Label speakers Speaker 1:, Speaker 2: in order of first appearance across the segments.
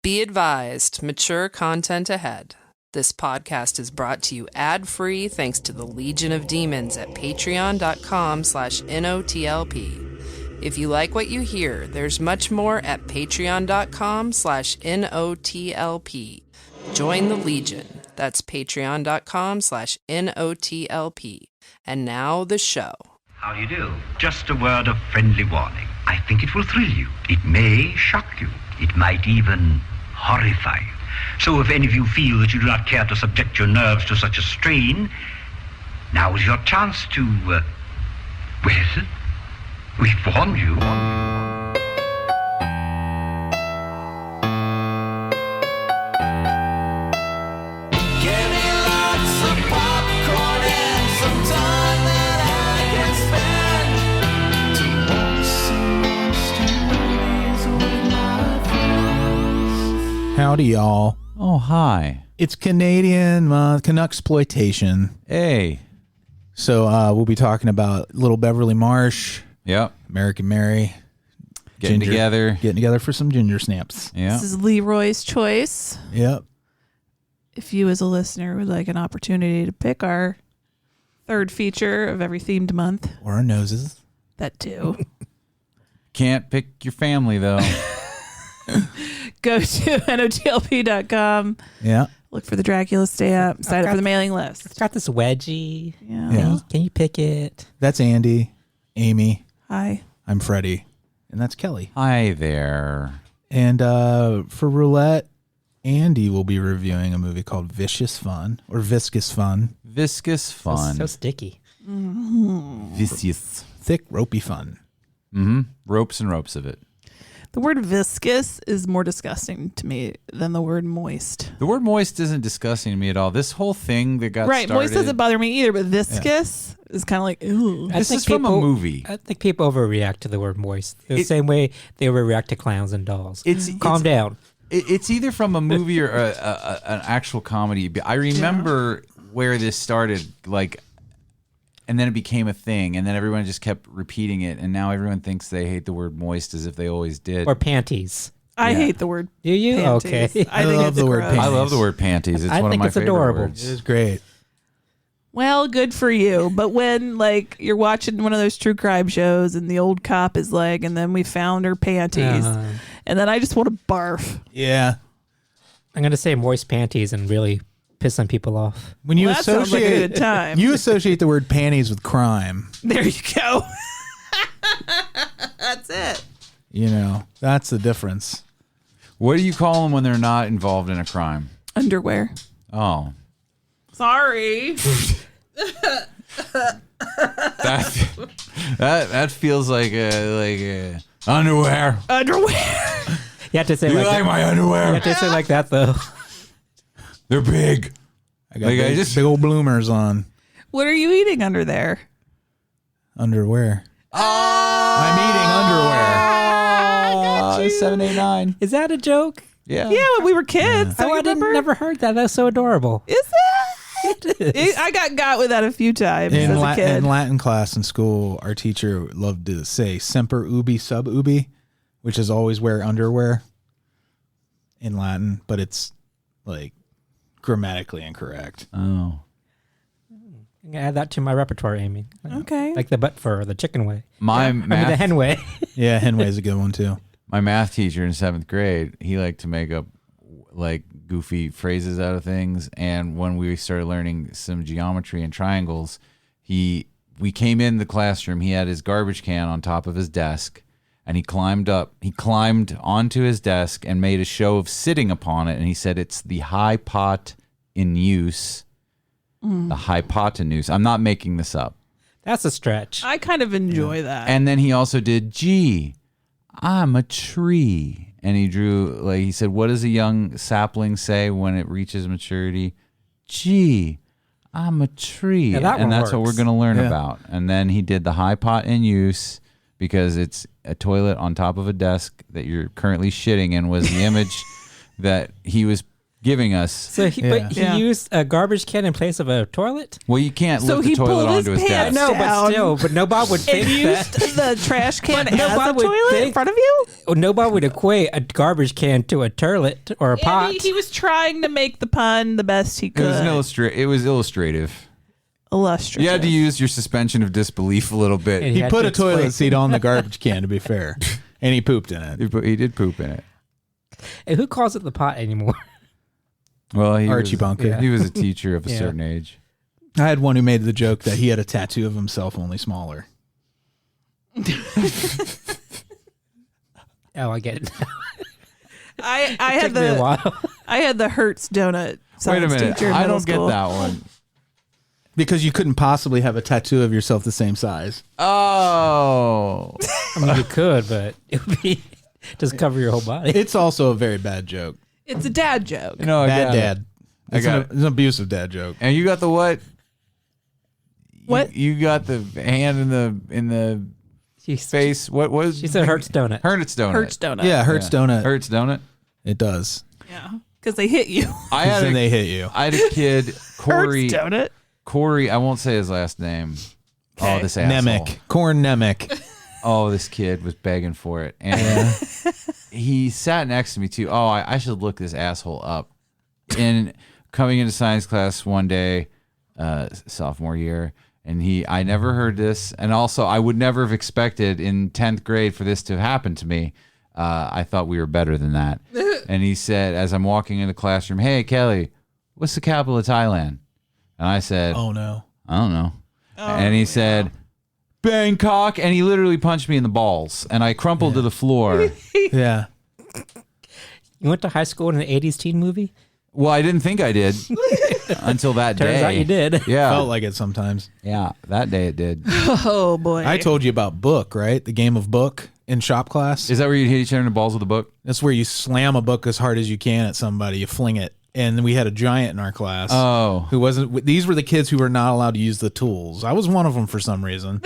Speaker 1: Be advised, mature content ahead. This podcast is brought to you ad-free thanks to the Legion of Demons at patreon.com/NOTLP. If you like what you hear, there's much more at patreon.com/NOTLP. Join the Legion. That's patreon.com/NOTLP. And now the show.
Speaker 2: How do you do? Just a word of friendly warning. I think it will thrill you. It may shock you. It might even horrify you. So if any of you feel that you do not care to subject your nerves to such a strain, now is your chance to, well, we've warned you.
Speaker 3: Howdy, y'all.
Speaker 4: Oh, hi.
Speaker 3: It's Canadian Canuxploitation.
Speaker 4: Hey.
Speaker 3: So we'll be talking about Little Beverly Marsh.
Speaker 4: Yep.
Speaker 3: American Mary.
Speaker 4: Getting together
Speaker 3: for some ginger snaps.
Speaker 4: Yeah.
Speaker 5: This is Leroy's choice.
Speaker 3: Yep.
Speaker 5: If you as a listener would like an opportunity to pick our third feature of every themed month.
Speaker 3: Or our noses.
Speaker 5: That too.
Speaker 4: Can't pick your family, though.
Speaker 5: Go to NOTLP.com.
Speaker 3: Yeah.
Speaker 5: Look for the Dracula Stay Up. Sign up for the mailing list.
Speaker 6: It's got this wedgie.
Speaker 5: Yeah.
Speaker 6: Can you pick it?
Speaker 3: That's Andy, Amy.
Speaker 5: Hi.
Speaker 3: I'm Freddy. And that's Kelley.
Speaker 4: Hi there.
Speaker 3: And for Roulette, Andy will be reviewing a movie called Vicious Fun or Viscous Fun.
Speaker 4: Viscous fun.
Speaker 6: So sticky.
Speaker 4: Vicious.
Speaker 3: Thick, ropey fun.
Speaker 4: Mm-hmm. Ropes and ropes of it.
Speaker 5: The word viscous is more disgusting to me than the word moist.
Speaker 4: The word moist isn't disgusting to me at all. This whole thing that got
Speaker 5: right,
Speaker 4: started.
Speaker 5: moist doesn't bother me either, but viscous is kind of like, ooh.
Speaker 4: This is from a movie.
Speaker 6: I think people overreact to the word moist. The same way they overreact to clowns and dolls. Calm down.
Speaker 4: It's either from a movie or an actual comedy. I remember where this started, and then it became a thing, and then everyone just kept repeating it, and now everyone thinks they hate the word moist as if they always did.
Speaker 6: Or panties.
Speaker 5: I hate the word
Speaker 6: Do you?
Speaker 5: panties.
Speaker 6: Okay.
Speaker 5: I think
Speaker 3: love the word
Speaker 5: gross.
Speaker 3: panties.
Speaker 4: I love the word panties. It's
Speaker 6: I
Speaker 4: one
Speaker 6: think
Speaker 4: of my
Speaker 6: it's
Speaker 4: favorite
Speaker 6: adorable.
Speaker 4: words.
Speaker 3: It is great.
Speaker 5: Well, good for you. But when you're watching one of those true crime shows and the old cop is like, and then we found her panties, and then I just want to barf.
Speaker 3: Yeah.
Speaker 6: I'm going to say moist panties and really piss some people off.
Speaker 3: When you
Speaker 5: That sounds like a good time.
Speaker 3: You associate the word panties with crime.
Speaker 5: There you go. That's it.
Speaker 3: You know, that's the difference.
Speaker 4: What do you call them when they're not involved in a crime?
Speaker 5: Underwear.
Speaker 4: Oh.
Speaker 5: Sorry.
Speaker 4: That feels like a underwear.
Speaker 5: Underwear.
Speaker 6: You have to say
Speaker 4: You
Speaker 6: like
Speaker 4: like
Speaker 6: that.
Speaker 4: my
Speaker 6: You
Speaker 4: underwear?
Speaker 6: have to say like that, though.
Speaker 4: They're big.
Speaker 3: I got big old bloomers on.
Speaker 5: What are you eating under there?
Speaker 3: Underwear.
Speaker 4: Oh!
Speaker 3: I'm eating underwear.
Speaker 4: 789.
Speaker 6: Is that a joke?
Speaker 4: Yeah.
Speaker 5: Yeah, when we were kids.
Speaker 6: Oh, I never heard that. That's so adorable.
Speaker 5: Is it?
Speaker 6: It is.
Speaker 5: I got with that a few times as a kid.
Speaker 3: In Latin class in school, our teacher loved to say semper ubi sub ubi, which is always wear underwear in Latin, but it's like grammatically incorrect.
Speaker 4: Oh.
Speaker 6: I'm going to add that to my repertoire, Amy.
Speaker 5: Okay.
Speaker 6: Like the butt fur, the chicken way.
Speaker 4: The
Speaker 6: hen way.
Speaker 3: Yeah, henway is a good one too.
Speaker 4: My math teacher in 7th grade, he liked to make up goofy phrases out of things. And when we started learning some geometry and triangles, we came in the classroom. He had his garbage can on top of his desk, and he climbed onto his desk and made a show of sitting upon it. And he said, "It's the hypotenuse, the hypotenuse." I'm not making this up.
Speaker 6: That's a stretch.
Speaker 5: I kind of enjoy that.
Speaker 4: And then he also did, "Gee, I'm a tree." And he drew, he said, "What does a young sapling say when it reaches maturity?" "Gee, I'm a tree."
Speaker 6: Yeah, that
Speaker 4: and
Speaker 6: one
Speaker 4: that's what
Speaker 6: works.
Speaker 4: we're going to learn about. And then he did the hypotenuse because it's a toilet on top of a desk that you're currently shitting in was the image that he was giving us.
Speaker 6: So but he used a garbage can in place of a toilet?
Speaker 4: Well, you can't lift the toilet onto his desk.
Speaker 6: No, but still, but nobody would think
Speaker 5: used
Speaker 6: that.
Speaker 5: the trash can as
Speaker 6: nobody
Speaker 5: a
Speaker 6: would
Speaker 5: toilet
Speaker 6: think-
Speaker 5: in front of you?
Speaker 6: Nobody would equate a garbage can to a toilet or a pot.
Speaker 5: He was trying to make the pun the best he could.
Speaker 4: It was illustrative.
Speaker 5: Illustrative.
Speaker 4: You had to use your suspension of disbelief a little bit.
Speaker 6: And
Speaker 3: He put
Speaker 6: to
Speaker 3: a toilet
Speaker 6: explain-
Speaker 3: seat on the garbage can, to be fair. And he pooped in it.
Speaker 4: He did poop in it.
Speaker 6: And who calls it the pot anymore?
Speaker 4: Well,
Speaker 3: Archie Bunker.
Speaker 4: He was a teacher of a
Speaker 6: Yeah.
Speaker 4: certain age.
Speaker 3: I had one who made the joke that he had a tattoo of himself, only smaller.
Speaker 6: Oh, I get it.
Speaker 5: I
Speaker 6: Took me a while.
Speaker 5: I had the Hertz donut science
Speaker 4: Wait a minute.
Speaker 5: teacher in
Speaker 4: I
Speaker 5: middle
Speaker 4: don't get
Speaker 5: school.
Speaker 4: that one.
Speaker 3: Because you couldn't possibly have a tattoo of yourself the same size.
Speaker 4: Oh.
Speaker 6: I mean, you could, but it would be just cover your whole body.
Speaker 3: It's also a very bad joke.
Speaker 5: It's a dad joke.
Speaker 4: You know, I
Speaker 3: Bad
Speaker 4: got it.
Speaker 3: dad. It's an abusive dad joke.
Speaker 4: And you got the what?
Speaker 5: What?
Speaker 4: You got the hand in the face. What was?
Speaker 6: She said Hertz donut.
Speaker 4: Hertz donut.
Speaker 5: Hertz donut.
Speaker 3: Yeah, Hertz donut.
Speaker 4: Hertz donut.
Speaker 3: It does.
Speaker 5: Yeah. Because they hit you.
Speaker 4: I had
Speaker 3: Then
Speaker 4: a,
Speaker 3: they hit you.
Speaker 4: I had a kid, Corey.
Speaker 5: Hertz donut.
Speaker 4: Corey. I won't say his last name. Oh, this asshole.
Speaker 3: Nemec. Corn Nemec.
Speaker 4: Oh, this kid was begging for it, and he sat next to me too. Oh, I should look this asshole up. And coming into science class one day, sophomore year, and I never heard this, and also I would never have expected in 10th grade for this to happen to me. I thought we were better than that. And he said, as I'm walking in the classroom, "Hey, Kelley, what's the capital of Thailand?" And I said,
Speaker 3: Oh, no.
Speaker 4: I don't know. And he said, Bangkok. And he literally punched me in the balls. And I crumpled to the floor.
Speaker 3: Yeah.
Speaker 6: You went to high school in an 80s teen movie?
Speaker 4: Well, I didn't think I did until that day.
Speaker 6: Turns out you did.
Speaker 4: Yeah.
Speaker 3: Felt like it sometimes.
Speaker 4: Yeah. That day it did.
Speaker 5: Oh, boy.
Speaker 3: I told you about Book, right? The game of Book in shop class.
Speaker 4: Is that where you hit each other in the balls with a book?
Speaker 3: That's where you slam a book as hard as you can at somebody. You fling it. And we had a giant in our class.
Speaker 4: Oh.
Speaker 3: Who wasn't. These were the kids who were not allowed to use the tools. I was one of them for some reason.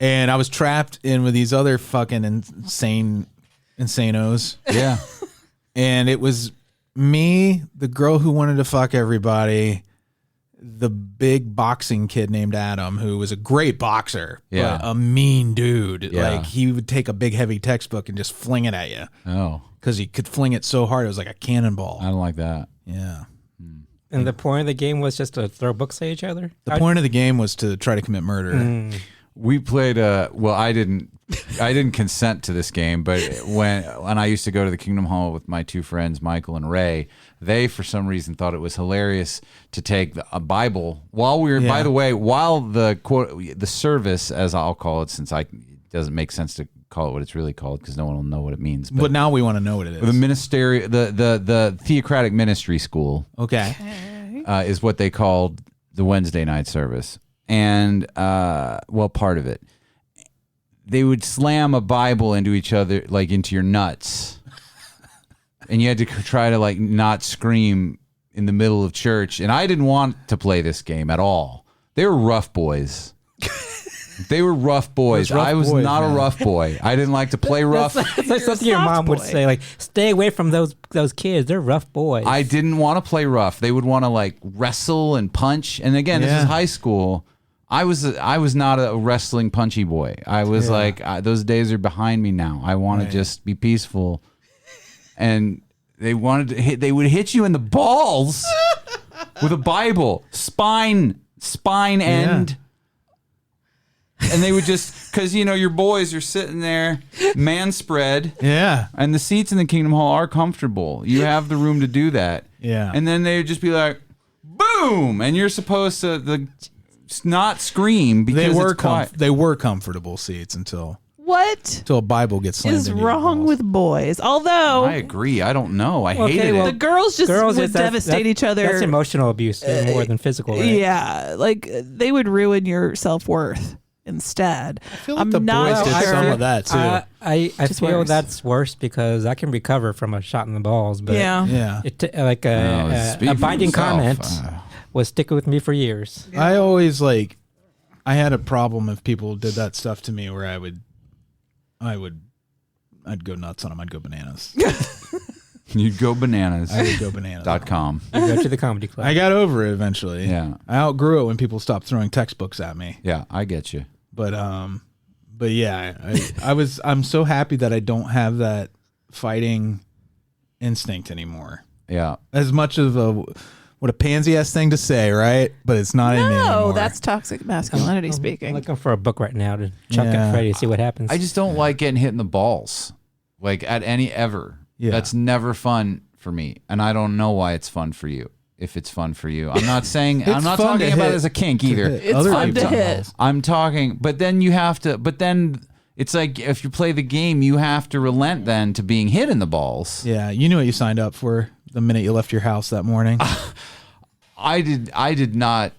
Speaker 3: And I was trapped in with these other fucking insanos.
Speaker 4: Yeah.
Speaker 3: And it was me, the girl who wanted to fuck everybody, the big boxing kid named Adam, who was a great boxer,
Speaker 4: Yeah.
Speaker 3: but a mean dude.
Speaker 4: Yeah.
Speaker 3: Like, he would take a big, heavy textbook and just fling it at you.
Speaker 4: Oh.
Speaker 3: Because he could fling it so hard, it was like a cannonball.
Speaker 4: I don't like that.
Speaker 3: Yeah.
Speaker 6: And the point of the game was just to throw books at each other?
Speaker 3: The point of the game was to try to commit murder.
Speaker 4: We played well, I didn't consent to this game, but when I used to go to the Kingdom Hall with my two friends, Michael and Ray, they for some reason thought it was hilarious to take a Bible while we were.
Speaker 3: Yeah.
Speaker 4: By the way, while the service, as I'll call it, since it doesn't make sense to call it what it's really called because no one will know what it means.
Speaker 3: But now we want to know what it is.
Speaker 4: The ministerial, the theocratic ministry school,
Speaker 3: Okay.
Speaker 4: is what they called the Wednesday night service. And, well, part of it. They would slam a Bible into each other, like into your nuts. And you had to try to, like, not scream in the middle of church. And I didn't want to play this game at all. They were rough boys. They were rough boys.
Speaker 3: Rough
Speaker 4: I was
Speaker 3: boys,
Speaker 4: not
Speaker 3: man.
Speaker 4: a rough boy. I didn't like to play rough.
Speaker 6: It's like something your mom would say, like, stay away from those kids. They're rough boys.
Speaker 4: I didn't want to play rough. They would want to, like, wrestle and punch. And again, this
Speaker 3: Yeah.
Speaker 4: is high school. I was not a wrestling punchy boy. I was like, those days are behind me now. I want to just be peaceful. And they wanted to hit. They would hit you in the balls with a Bible, spine end. And they would just, because, your boys are sitting there, man spread.
Speaker 3: Yeah.
Speaker 4: And the seats in the Kingdom Hall are comfortable. You have the room to do that.
Speaker 3: Yeah.
Speaker 4: And then they would just be like, boom! And you're supposed to not scream because
Speaker 3: They were
Speaker 4: it's quiet.
Speaker 3: they were comfortable seats until
Speaker 5: What
Speaker 3: a Bible gets slammed
Speaker 5: is
Speaker 3: into your
Speaker 5: wrong
Speaker 3: balls.
Speaker 5: with boys? Although
Speaker 4: I agree. I don't know. I
Speaker 6: Okay,
Speaker 4: hated
Speaker 6: well,
Speaker 5: the
Speaker 4: it.
Speaker 5: girls just would devastate each other.
Speaker 6: That's emotional abuse more than physical, right?
Speaker 5: Yeah, like they would ruin your self-worth instead.
Speaker 3: I feel like the boys did some of that too.
Speaker 6: I
Speaker 5: Just
Speaker 6: feel
Speaker 5: worse.
Speaker 6: that's worse because I can recover from a shot in the balls, but
Speaker 5: Yeah.
Speaker 3: yeah.
Speaker 6: it like
Speaker 4: Speak
Speaker 6: a
Speaker 4: for
Speaker 6: binding
Speaker 4: yourself.
Speaker 6: comment was sticking with me for years.
Speaker 3: I always I had a problem if people did that stuff to me where I'd go nuts on them. I'd go bananas.
Speaker 4: You'd go bananas.
Speaker 3: I would go bananas.
Speaker 4: .com.
Speaker 6: You go to the comedy club.
Speaker 3: I got over it eventually.
Speaker 4: Yeah.
Speaker 3: I outgrew it when people stopped throwing textbooks at me.
Speaker 4: Yeah, I get you.
Speaker 3: But yeah, I'm so happy that I don't have that fighting instinct anymore.
Speaker 4: Yeah.
Speaker 3: As much of what a pansy-ass thing to say, right? But it's not in me anymore.
Speaker 5: No, that's toxic masculinity speaking.
Speaker 6: I'm looking for a book right now to chuck at Freddy to see what happens.
Speaker 4: I just don't like getting hit in the balls, like at any ever.
Speaker 3: Yeah.
Speaker 4: That's never fun for me, and I don't know why it's fun for you. If it's fun for you, I'm not saying I'm not
Speaker 3: fun
Speaker 4: talking
Speaker 3: to
Speaker 4: about
Speaker 3: hit-
Speaker 4: it as a kink either.
Speaker 5: It's
Speaker 3: Other
Speaker 5: fun
Speaker 3: people's
Speaker 5: to hit.
Speaker 3: balls.
Speaker 4: I'm talking, but then you have to. But then it's like if you play the game, you have to relent then to being hit in the balls.
Speaker 3: Yeah, you knew what you signed up for the minute you left your house that morning.
Speaker 4: I did not.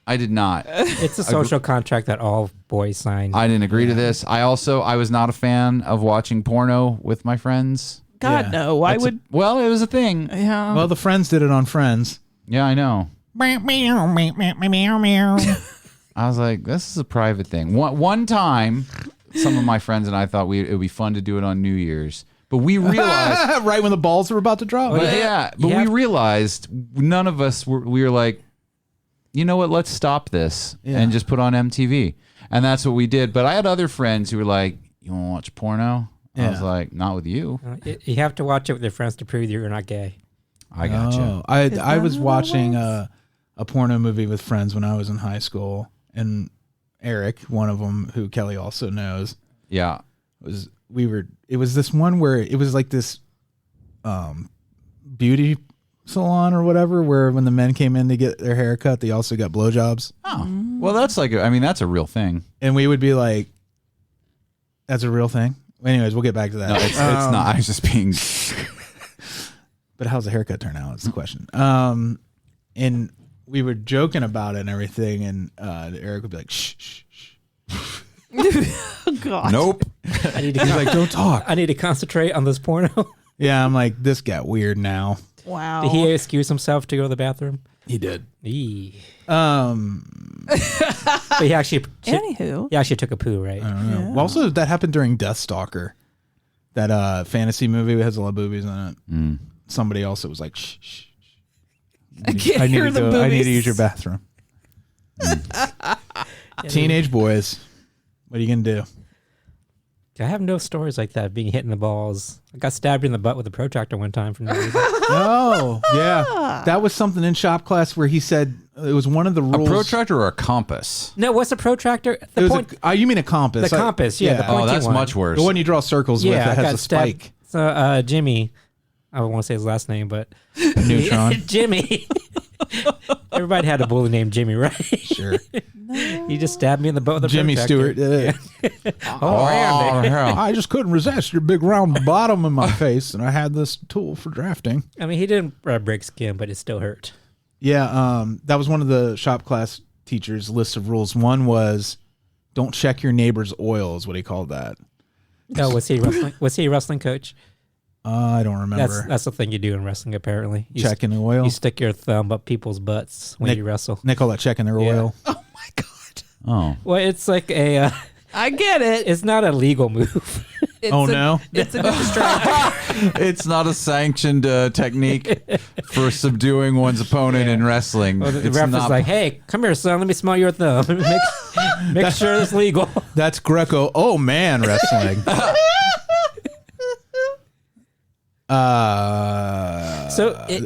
Speaker 6: It's a social contract that all boys sign.
Speaker 4: I didn't agree to this. I was not a fan of watching porno with my friends.
Speaker 5: God,
Speaker 3: Yeah.
Speaker 5: no. Why would.
Speaker 4: Well, it was a thing.
Speaker 5: Yeah.
Speaker 3: Well, the friends did it on Friends.
Speaker 4: Yeah, I know. I was like, this is a private thing. One time, some of my friends and I thought it would be fun to do it on New Year's, but we realized,
Speaker 3: Right when the balls were about to drop.
Speaker 4: we realized none of us we were like, you know what? Let's stop this and just put on MTV, and that's what we did. But I had other friends who were like, you want to watch porno? I was like, not with you.
Speaker 6: You have to watch it with your friends to prove that you're not gay.
Speaker 4: I got you.
Speaker 3: I was watching a porno movie with friends when I was in high school, and Eric, one of them who Kelley also knows,
Speaker 4: Yeah.
Speaker 3: it was this one where it was like this beauty salon or whatever, where when the men came in to get their hair cut, they also got blowjobs.
Speaker 4: Oh, well, that's that's a real thing.
Speaker 3: And we would be like, that's a real thing. Anyways, we'll get back to that.
Speaker 4: No, it's not. I was just being.
Speaker 3: But how's the haircut turn out? That's the question. And we were joking about it and everything, and Eric would be like, shh, shh, shh.
Speaker 5: God.
Speaker 4: Nope.
Speaker 6: I need to
Speaker 3: He's like, don't talk.
Speaker 6: I need to concentrate on this porno.
Speaker 3: Yeah, I'm like, this got weird now.
Speaker 5: Wow.
Speaker 6: Did he excuse himself to go to the bathroom?
Speaker 3: He did.
Speaker 6: Eee.
Speaker 3: But
Speaker 6: But he actually took a poo, right?
Speaker 3: I don't know. Well, also, that happened during Deathstalker, that fantasy movie that has a lot of boobies in it. Somebody also was like, shh, shh.
Speaker 5: I can't hear the boobies.
Speaker 3: I need to use your bathroom. Teenage boys. What are you going to do?
Speaker 6: I have no stories like that, being hit in the balls. I got stabbed in the butt with a protractor one time for no reason.
Speaker 3: Oh, yeah. That was something in shop class where he said it was one of the
Speaker 4: A
Speaker 3: rules.
Speaker 4: protractor or a compass?
Speaker 6: No, what's a protractor?
Speaker 3: It was you mean a compass.
Speaker 6: The compass, yeah. The
Speaker 4: Oh,
Speaker 6: pointy
Speaker 4: that's
Speaker 6: one.
Speaker 4: much worse.
Speaker 3: The one you draw circles with
Speaker 6: Yeah,
Speaker 3: that
Speaker 6: I
Speaker 3: has
Speaker 6: got
Speaker 3: a spike.
Speaker 6: stabbed. So, Jimmy, I won't say his last name, but
Speaker 3: Neutron.
Speaker 6: Jimmy. Everybody had a bully named Jimmy, right?
Speaker 3: Sure.
Speaker 6: He just stabbed me in the butt with a
Speaker 3: Jimmy
Speaker 6: protractor.
Speaker 3: Stewart did it.
Speaker 6: Oh, Randy.
Speaker 3: I just couldn't resist your big round bottom in my face, and I had this tool for drafting.
Speaker 6: I mean, he didn't break skin, but it still hurt.
Speaker 3: Yeah, that was one of the shop class teacher's list of rules. One was, don't check your neighbor's oil, is what he called that.
Speaker 6: No, was he wrestling? Was he a wrestling coach?
Speaker 3: I don't remember.
Speaker 6: That's the thing you do in wrestling, apparently.
Speaker 3: Checking the oil.
Speaker 6: You stick your thumb up people's butts when you wrestle.
Speaker 3: They call that checking their oil.
Speaker 5: Oh my God.
Speaker 4: Oh.
Speaker 6: Well, it's like a.
Speaker 5: I get it.
Speaker 6: It's not a legal move.
Speaker 3: No?
Speaker 5: It's a good distraction.
Speaker 4: It's not a sanctioned technique for subduing one's opponent in wrestling.
Speaker 6: Well, the
Speaker 4: It's
Speaker 6: ref is
Speaker 4: not-
Speaker 6: like, "Hey, come here, son. Let me smell your thumb. make sure it's legal."
Speaker 3: That's Greco. Oh, man, wrestling.
Speaker 6: So, if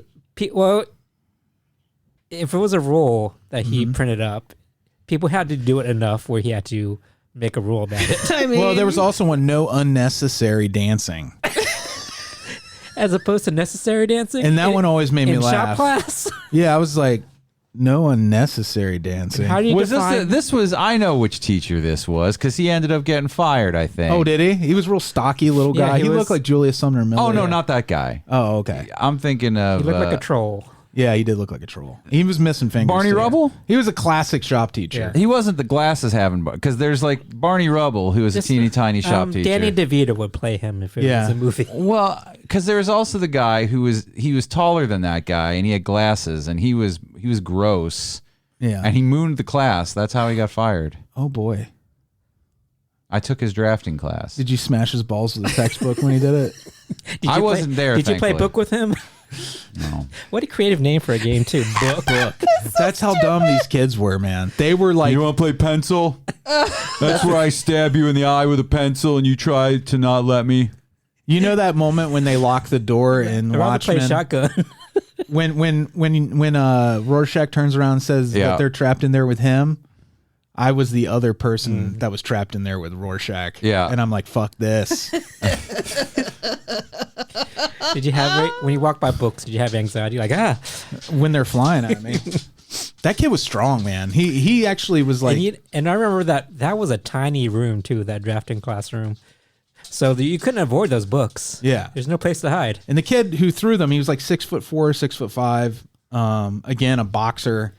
Speaker 6: it was a rule that he printed up, people had to do it enough where he had to make a rule about it.
Speaker 5: I mean,
Speaker 3: Well, there was also one, no unnecessary dancing.
Speaker 6: As opposed to necessary dancing.
Speaker 3: And that one always made me
Speaker 6: in
Speaker 3: laugh.
Speaker 6: shop class.
Speaker 3: Yeah, I was like, no unnecessary dancing.
Speaker 6: How do you
Speaker 4: Was
Speaker 6: define?
Speaker 4: this was I know which teacher this was because he ended up getting fired, I think.
Speaker 3: Oh, did he? He was a real stocky little
Speaker 6: Yeah,
Speaker 3: guy.
Speaker 6: he
Speaker 3: He
Speaker 6: was-
Speaker 3: looked like Julius Sumner Miller.
Speaker 4: Oh no, not that guy.
Speaker 3: Oh, okay.
Speaker 4: I'm thinking of
Speaker 6: He looked like a troll.
Speaker 3: Yeah, he did look like a troll. He was missing fingers.
Speaker 4: Barney
Speaker 3: too.
Speaker 4: Rubble?
Speaker 3: He was a classic shop teacher.
Speaker 6: Yeah.
Speaker 4: He wasn't the glasses having because there's like Barney Rubble who was a teeny tiny shop teacher.
Speaker 6: Danny DeVito would play him if it
Speaker 3: Yeah.
Speaker 6: was a movie.
Speaker 4: Well, because there was also the guy who was taller than that guy and he had glasses and he was gross
Speaker 3: Yeah.
Speaker 4: and he mooned the class. That's how he got fired.
Speaker 3: Oh boy.
Speaker 4: I took his drafting class.
Speaker 3: Did you smash his balls with the textbook when he did it?
Speaker 4: I wasn't there.
Speaker 6: Did you play book with him?
Speaker 4: No.
Speaker 6: What a creative name for a game too. Book.
Speaker 3: That's how dumb these kids were, man. They were like,
Speaker 4: You want to play pencil? That's where I stab you in the eye with a pencil and you try to not let me.
Speaker 3: you know that moment when they lock the door in
Speaker 6: I'd rather play
Speaker 3: Watchmen?
Speaker 6: shotgun.
Speaker 3: When Rorschach turns around and says that they're trapped in there with him, I was the other person that was trapped in there with Rorschach.
Speaker 4: Yeah.
Speaker 3: And I'm like, fuck this.
Speaker 6: Did you have when you walk by books? Did you have anxiety? Like
Speaker 3: When they're flying at me. That kid was strong, man. He actually was like,
Speaker 6: and I remember that was a tiny room too. That drafting classroom, so you couldn't avoid those books.
Speaker 3: Yeah.
Speaker 6: There's no place to hide.
Speaker 3: and the kid who threw them, he was like 6'4", 6'5". Again, a boxer.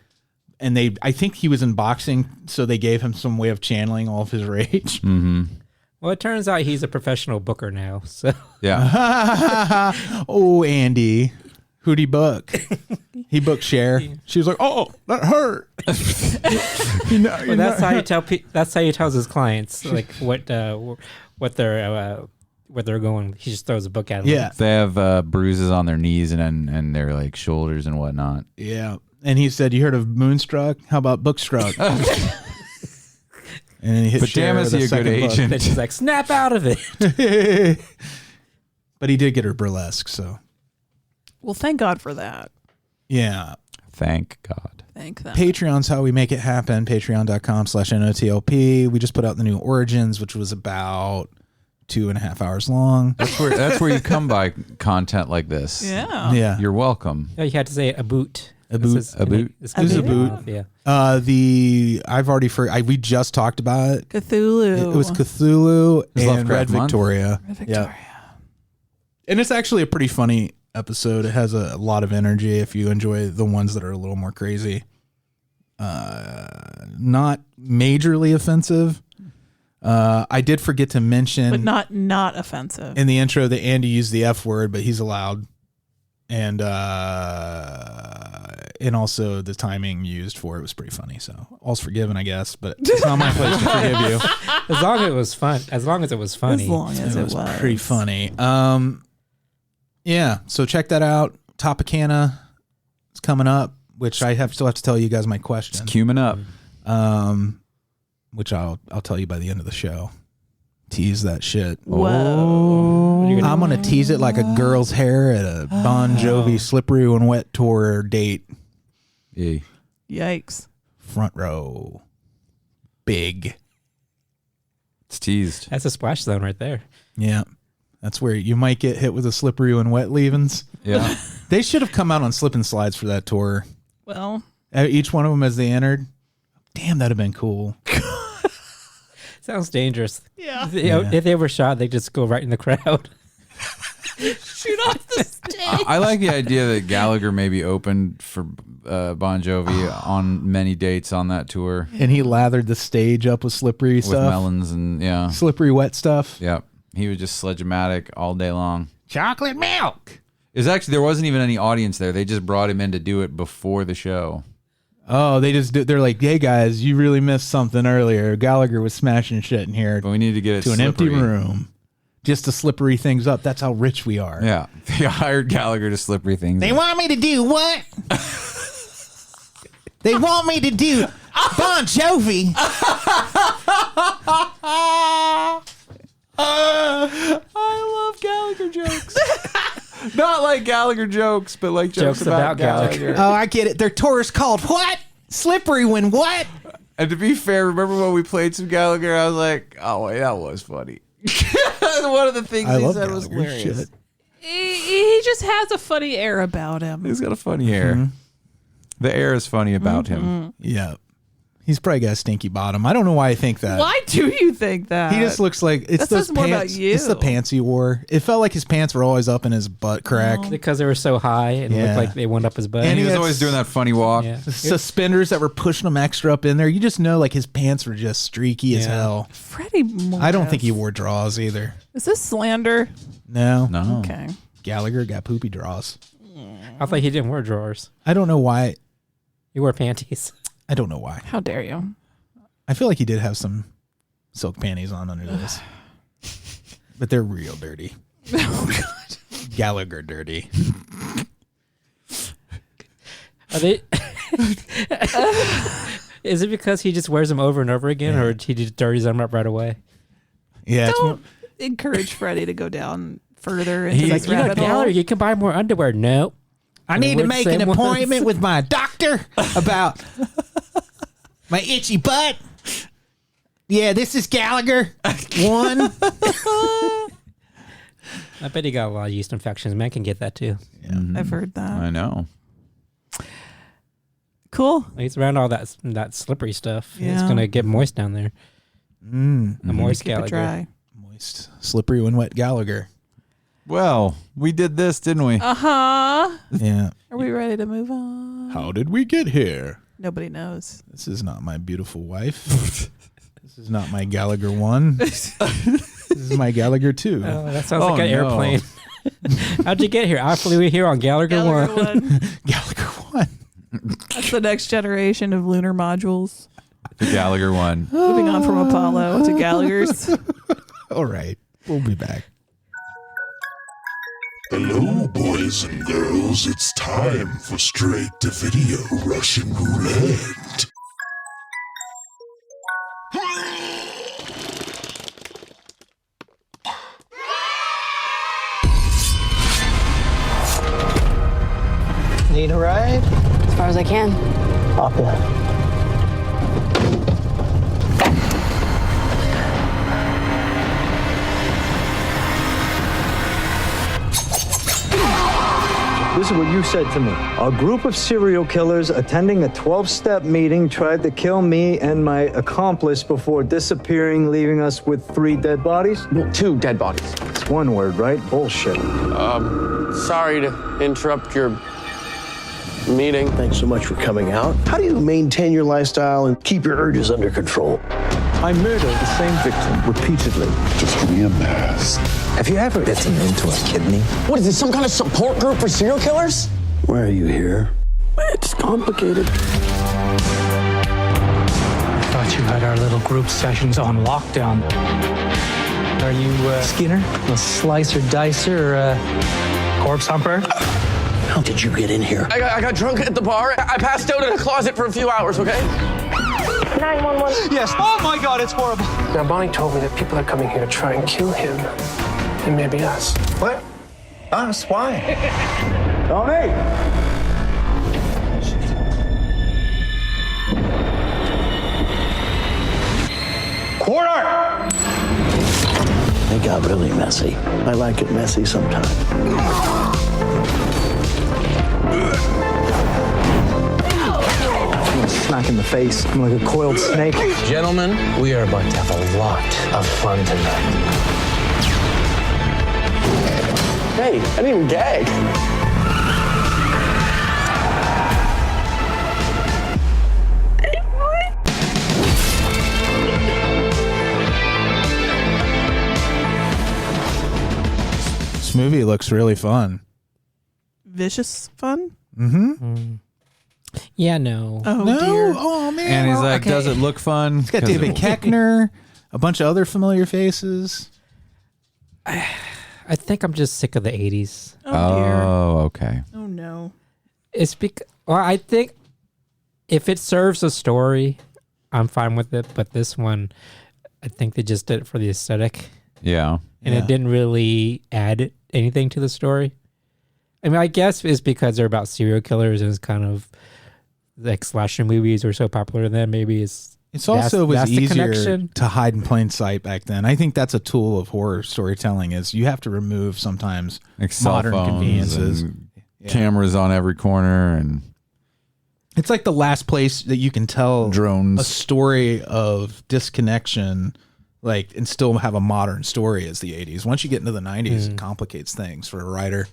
Speaker 3: And I think he was in boxing, so they gave him some way of channeling all of his rage.
Speaker 6: Well, it turns out he's a professional booker now. So
Speaker 4: Yeah.
Speaker 3: Oh, Andy, who'd he book? He booked Cher. She was like, "Oh, that hurt."
Speaker 6: well, that's how you tell. That's how he tells his clients like what they're going. He just throws a book at them.
Speaker 3: Yeah,
Speaker 4: They have bruises on their knees and their like shoulders and whatnot.
Speaker 3: yeah. And he said, "You heard of Moonstruck? How about Bookstruck?" And then he hit
Speaker 4: But
Speaker 3: Cher
Speaker 4: damn, is
Speaker 3: with
Speaker 4: he a good
Speaker 3: second book.
Speaker 4: agent?
Speaker 6: Then she's like, snap out of it.
Speaker 3: But he did get her burlesque, so
Speaker 5: Well, thank God for that.
Speaker 3: yeah.
Speaker 4: Thank God.
Speaker 5: Thank them.
Speaker 3: Patreon's how we make it happen. Patreon.com/NOTLP. We just put out the new Origins, which was about 2.5 hours long.
Speaker 4: That's where you come by content like this.
Speaker 5: Yeah.
Speaker 3: Yeah.
Speaker 4: You're welcome.
Speaker 6: No, you had to say a boot.
Speaker 3: A boot.
Speaker 4: A boot.
Speaker 6: This
Speaker 3: is a boot.
Speaker 6: Yeah.
Speaker 3: We just talked about it.
Speaker 5: Cthulhu.
Speaker 3: It was Cthulhu
Speaker 4: It's
Speaker 3: and
Speaker 4: Lovecraft
Speaker 3: Red
Speaker 4: Month.
Speaker 3: Victoria.
Speaker 5: Red Victoria.
Speaker 3: And it's actually a pretty funny episode. It has a lot of energy if you enjoy the ones that are a little more crazy. Not majorly offensive. I did forget to mention
Speaker 5: But not offensive.
Speaker 3: in the intro that Andy used the F word, but he's allowed. And also the timing used for it was pretty funny. So all's forgiven, I guess, but it's not my place to forgive you.
Speaker 6: As long as it was fun. As long as it was funny.
Speaker 5: As long as it was.
Speaker 3: Pretty funny. Yeah. So check that out. Topicana is coming up, which I still have to tell you guys my question.
Speaker 4: It's cuming up.
Speaker 3: Which I'll tell you by the end of the show. Tease that shit.
Speaker 5: Whoa.
Speaker 3: I'm gonna tease it like a girl's hair at a Bon Jovi Slippery When Wet tour date.
Speaker 4: Yeah.
Speaker 5: Yikes.
Speaker 3: Front row. Big.
Speaker 4: It's teased.
Speaker 6: That's a splash zone right there.
Speaker 3: Yeah. That's where you might get hit with a Slippery When Wet leavings.
Speaker 4: Yeah.
Speaker 3: They should have come out on slip and slides for that tour.
Speaker 5: Well,
Speaker 3: Each one of them as they entered. Damn, that'd have been cool.
Speaker 6: Sounds dangerous.
Speaker 5: yeah.
Speaker 6: If they were shot, they just go right in the crowd.
Speaker 5: Shoot off the stage.
Speaker 4: I like the idea that Gallagher maybe opened for Bon Jovi on many dates on that tour
Speaker 3: And he lathered the stage up with slippery
Speaker 4: with
Speaker 3: stuff.
Speaker 4: melons and yeah.
Speaker 3: Slippery wet stuff.
Speaker 4: Yeah. He was just sledge-o-matic all day long.
Speaker 3: Chocolate milk.
Speaker 4: There wasn't even any audience there. They just brought him in to do it before the show.
Speaker 3: Oh, they're like, hey guys, you really missed something earlier. Gallagher was smashing shit in here
Speaker 4: But we need to get it
Speaker 3: to an empty
Speaker 4: slippery.
Speaker 3: room. Just to slippery things up. That's how rich we are.
Speaker 4: Yeah. They hired Gallagher to slippery things.
Speaker 3: They want me to do what? They want me to do Bon Jovi.
Speaker 4: I love Gallagher jokes. Not like Gallagher jokes, but like jokes about Gallagher.
Speaker 3: Oh, I get it. Their tour is called what? Slippery When What?
Speaker 4: And to be fair, remember when we played some Gallagher? I was like, oh, wait, that was funny. One of the things
Speaker 3: I
Speaker 4: he
Speaker 3: love
Speaker 4: said was
Speaker 3: Gallagher
Speaker 4: hilarious.
Speaker 3: shit.
Speaker 5: He just has a funny air about him.
Speaker 4: He's got a funny hair. The air is funny about him.
Speaker 3: Yeah. He's probably got a stinky bottom. I don't know why I think that.
Speaker 5: Why do you think that?
Speaker 3: He just looks like it's
Speaker 5: That
Speaker 3: those
Speaker 5: says more about
Speaker 3: pants.
Speaker 5: you.
Speaker 3: It's the pants he wore. It felt like his pants were always up in his butt crack.
Speaker 6: Because they were so high and
Speaker 3: Yeah.
Speaker 6: looked like they went up his butt.
Speaker 3: And
Speaker 4: And he was
Speaker 3: had
Speaker 4: always doing that funny walk.
Speaker 6: Yeah.
Speaker 3: Suspenders that were pushing him extra up in there. You just know like his pants were just streaky as
Speaker 6: Yeah.
Speaker 3: hell.
Speaker 5: Freddy Morris.
Speaker 3: I don't think he wore draws either.
Speaker 5: Is this slander?
Speaker 3: No.
Speaker 4: No.
Speaker 5: Okay.
Speaker 3: Gallagher got poopy draws.
Speaker 6: I thought he didn't wear drawers.
Speaker 3: I don't know why.
Speaker 6: He wore panties.
Speaker 3: I don't know why.
Speaker 5: How dare you?
Speaker 3: I feel like he did have some silk panties on under those. But they're real dirty.
Speaker 5: Oh, God.
Speaker 3: Gallagher dirty.
Speaker 6: Are they? Is it because he just wears them over and over again, or he just dirties them up right away?
Speaker 3: Yeah.
Speaker 5: Don't encourage Freddy to go down further into this
Speaker 6: You know,
Speaker 5: rabbit hole.
Speaker 6: Gallery, you can buy more underwear. No.
Speaker 3: I need to make an appointment with my doctor about my itchy butt. Yeah, this is Gallagher. 1.
Speaker 6: I bet he got a lot of yeast infections. Men can get that too.
Speaker 3: Yeah.
Speaker 5: I've heard that.
Speaker 4: I know.
Speaker 5: Cool.
Speaker 6: He's around all that slippery stuff.
Speaker 5: Yeah.
Speaker 6: It's gonna get moist down there. A moist
Speaker 5: Keep it
Speaker 6: Gallagher.
Speaker 5: dry.
Speaker 3: Moist, slippery when wet Gallagher.
Speaker 4: Well, we did this, didn't we?
Speaker 5: Uh-huh.
Speaker 3: Yeah.
Speaker 5: Are we ready to move on?
Speaker 3: How did we get here?
Speaker 5: Nobody knows.
Speaker 3: This is not my beautiful wife. This is not my Gallagher 1. This is my Gallagher 2.
Speaker 6: Oh, that sounds like an airplane. How'd you get here? I flew here on Gallagher 1.
Speaker 3: Gallagher 1.
Speaker 5: That's the next generation of lunar modules.
Speaker 4: The Gallagher one.
Speaker 5: Moving on from Apollo to Gallagher's.
Speaker 3: All right. We'll be back.
Speaker 7: Hello, boys and girls. It's time for straight-to-video Russian roulette.
Speaker 8: Need a ride?
Speaker 9: As far as I can.
Speaker 8: Hop in. This is what you said to me. A group of serial killers attending a 12-step meeting tried to kill me and my accomplice before disappearing, leaving us with 3 dead bodies?
Speaker 10: No, 2 dead bodies.
Speaker 8: It's one word, right? Bullshit.
Speaker 10: Sorry to interrupt your meeting.
Speaker 11: Thanks so much for coming out. How do you maintain your lifestyle and keep your urges under control?
Speaker 8: I murdered the same victim repeatedly.
Speaker 7: Just give me a mask.
Speaker 11: Have you ever bitten into a kidney?
Speaker 10: What is this, some kind of support group for serial killers?
Speaker 11: Why are you here? It's complicated.
Speaker 12: I thought you had our little group sessions on lockdown. Are you Skinner, a slicer dicer, or a corpse humper?
Speaker 11: How did you get in here?
Speaker 10: I got drunk at the bar. I passed out in a closet for a few hours, okay?
Speaker 9: 911.
Speaker 12: Yes. Oh my God, it's horrible.
Speaker 13: Now, Bonnie told me that people are coming here to try and kill him. And maybe us.
Speaker 11: What? Us? Why? Tony! Quarter! It got really messy. I like it messy sometimes.
Speaker 8: Smack in the face. I'm like a coiled snake.
Speaker 12: Gentlemen, we are about to have a lot of fun tonight.
Speaker 10: Hey, I didn't even gag.
Speaker 3: This movie looks really fun.
Speaker 5: Vicious fun?
Speaker 3: Mm-hmm.
Speaker 6: Yeah, no.
Speaker 5: Oh,
Speaker 3: No,
Speaker 5: dear.
Speaker 3: oh man.
Speaker 4: And he's
Speaker 3: well,
Speaker 4: like,
Speaker 3: okay.
Speaker 4: does it look fun?
Speaker 3: It's got David Koechner, a bunch of other familiar faces.
Speaker 6: I think I'm just sick of the 80s.
Speaker 5: Oh, dear.
Speaker 4: Oh, okay.
Speaker 5: Oh, no.
Speaker 6: It's because, well, I think if it serves a story, I'm fine with it. But this one, I think they just did it for the aesthetic.
Speaker 4: Yeah.
Speaker 6: And it didn't really add anything to the story. I mean, I guess it's because they're about serial killers and it's kind of like slasher movies were so popular then. Maybe it's
Speaker 3: also was
Speaker 6: that's the
Speaker 3: easier
Speaker 6: connection.
Speaker 3: to hide in plain sight back then. I think that's a tool of horror storytelling is you have to remove sometimes
Speaker 4: Like cell
Speaker 3: modern
Speaker 4: phones
Speaker 3: conveniences.
Speaker 4: and cameras on every corner and
Speaker 3: It's like the last place that you can tell
Speaker 4: drones.
Speaker 3: a story of disconnection, like, and still have a modern story as the 80s. Once you get into the 90s, it complicates things for a writer.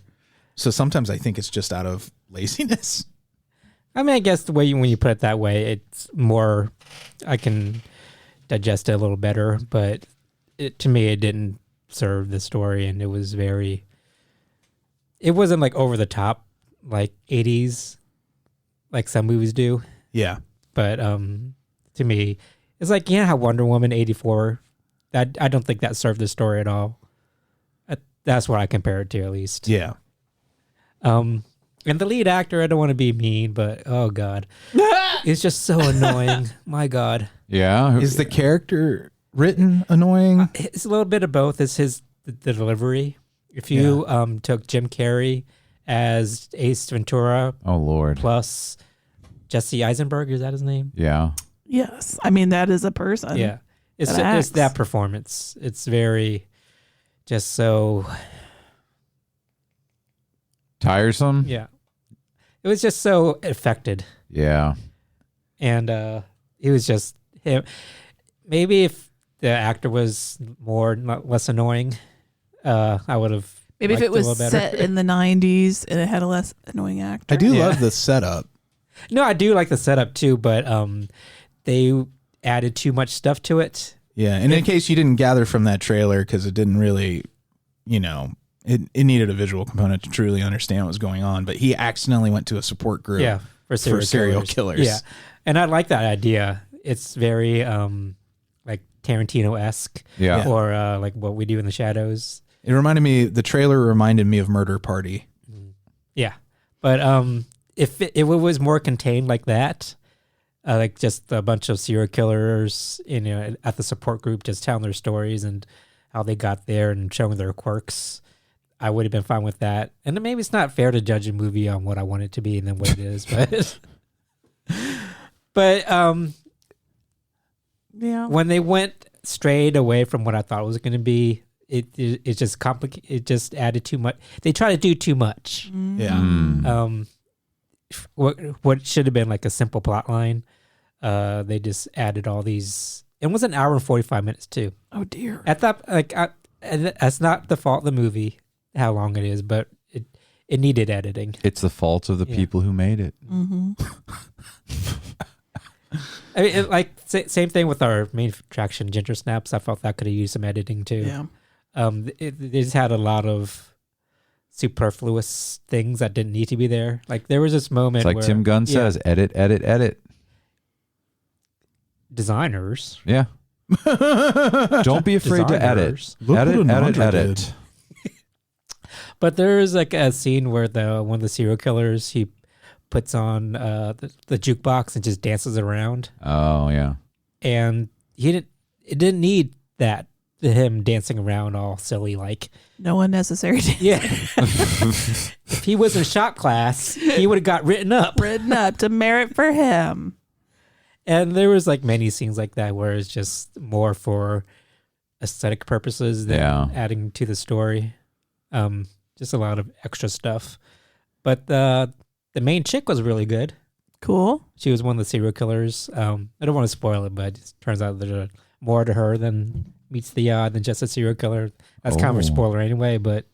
Speaker 3: So sometimes I think it's just out of laziness.
Speaker 6: I mean, I guess the way when you put it that way, it's more, I can digest it a little better, but to me, it didn't serve the story, and it wasn't like over the top, like 80s, like some movies do.
Speaker 3: Yeah.
Speaker 6: But to me, it's like, you know how Wonder Woman 84 I don't think that served the story at all. That's what I compare it to, at least.
Speaker 3: Yeah.
Speaker 6: And the lead actor, I don't want to be mean, but oh god, it's just so annoying. My god.
Speaker 4: Yeah.
Speaker 3: Is the character written annoying?
Speaker 6: It's a little bit of both. It's the delivery. If you took Jim Carrey as Ace Ventura,
Speaker 4: oh Lord,
Speaker 6: plus Jesse Eisenberg, is that his name?
Speaker 4: Yeah.
Speaker 5: Yes, I mean that is a person.
Speaker 6: Yeah, it's that performance. It's very just so
Speaker 4: tiresome.
Speaker 6: Yeah, it was just so affected.
Speaker 4: Yeah,
Speaker 6: and it was just him. Maybe if the actor was less annoying, I would have.
Speaker 5: Maybe if it was set in the 90s and it had a less annoying actor.
Speaker 3: I do love the setup.
Speaker 6: No, I do like the setup too, but they added too much stuff to it.
Speaker 3: Yeah, and in case you didn't gather from that trailer, because it didn't really, it needed a visual component to truly understand what was going on, but he accidentally went to a support group
Speaker 6: for serial killers. Yeah, and I like that idea. It's very like Tarantino-esque, or like What We Do in the Shadows.
Speaker 3: The trailer reminded me of Murder Party.
Speaker 6: Yeah, but if it was more contained like that, like just a bunch of serial killers at the support group just telling their stories and how they got there and showing their quirks, I would have been fine with that. And then maybe it's not fair to judge a movie on what I want it to be and then what it is, but
Speaker 5: yeah,
Speaker 6: when they went strayed away from what I thought it was going to be, it just complicated. It just added too much. They try to do too much.
Speaker 3: Yeah.
Speaker 6: What should have been like a simple plot line, they just added all these. It was an hour and 45 minutes too.
Speaker 5: Oh dear.
Speaker 6: At that, that's not the fault of the movie, how long it is, but it needed editing.
Speaker 4: It's the fault of the people who made it.
Speaker 5: Mm-hmm.
Speaker 6: I mean, same thing with our main attraction, Ginger Snaps. I felt that could have used some editing too.
Speaker 5: Yeah.
Speaker 6: They just had a lot of superfluous things that didn't need to be there. Like there was this moment
Speaker 4: where Tim Gunn says, edit, edit, edit.
Speaker 6: Designers.
Speaker 4: Yeah. Don't be afraid to edit. Edit.
Speaker 6: But there is like a scene where one of the serial killers, he puts on the jukebox and just dances around.
Speaker 4: Oh yeah.
Speaker 6: And it didn't need that. Him dancing around all silly like.
Speaker 5: No unnecessary dance.
Speaker 6: Yeah. If he was in shop class, he would have got written up
Speaker 5: to merit for him.
Speaker 6: And there was like many scenes like that where it's just more for aesthetic purposes than adding to the story. Just a lot of extra stuff. But the main chick was really good.
Speaker 5: Cool.
Speaker 6: She was one of the serial killers. I don't want to spoil it, but it turns out there's more to her than meets the eye than just a serial killer. That's kind of a spoiler anyway, but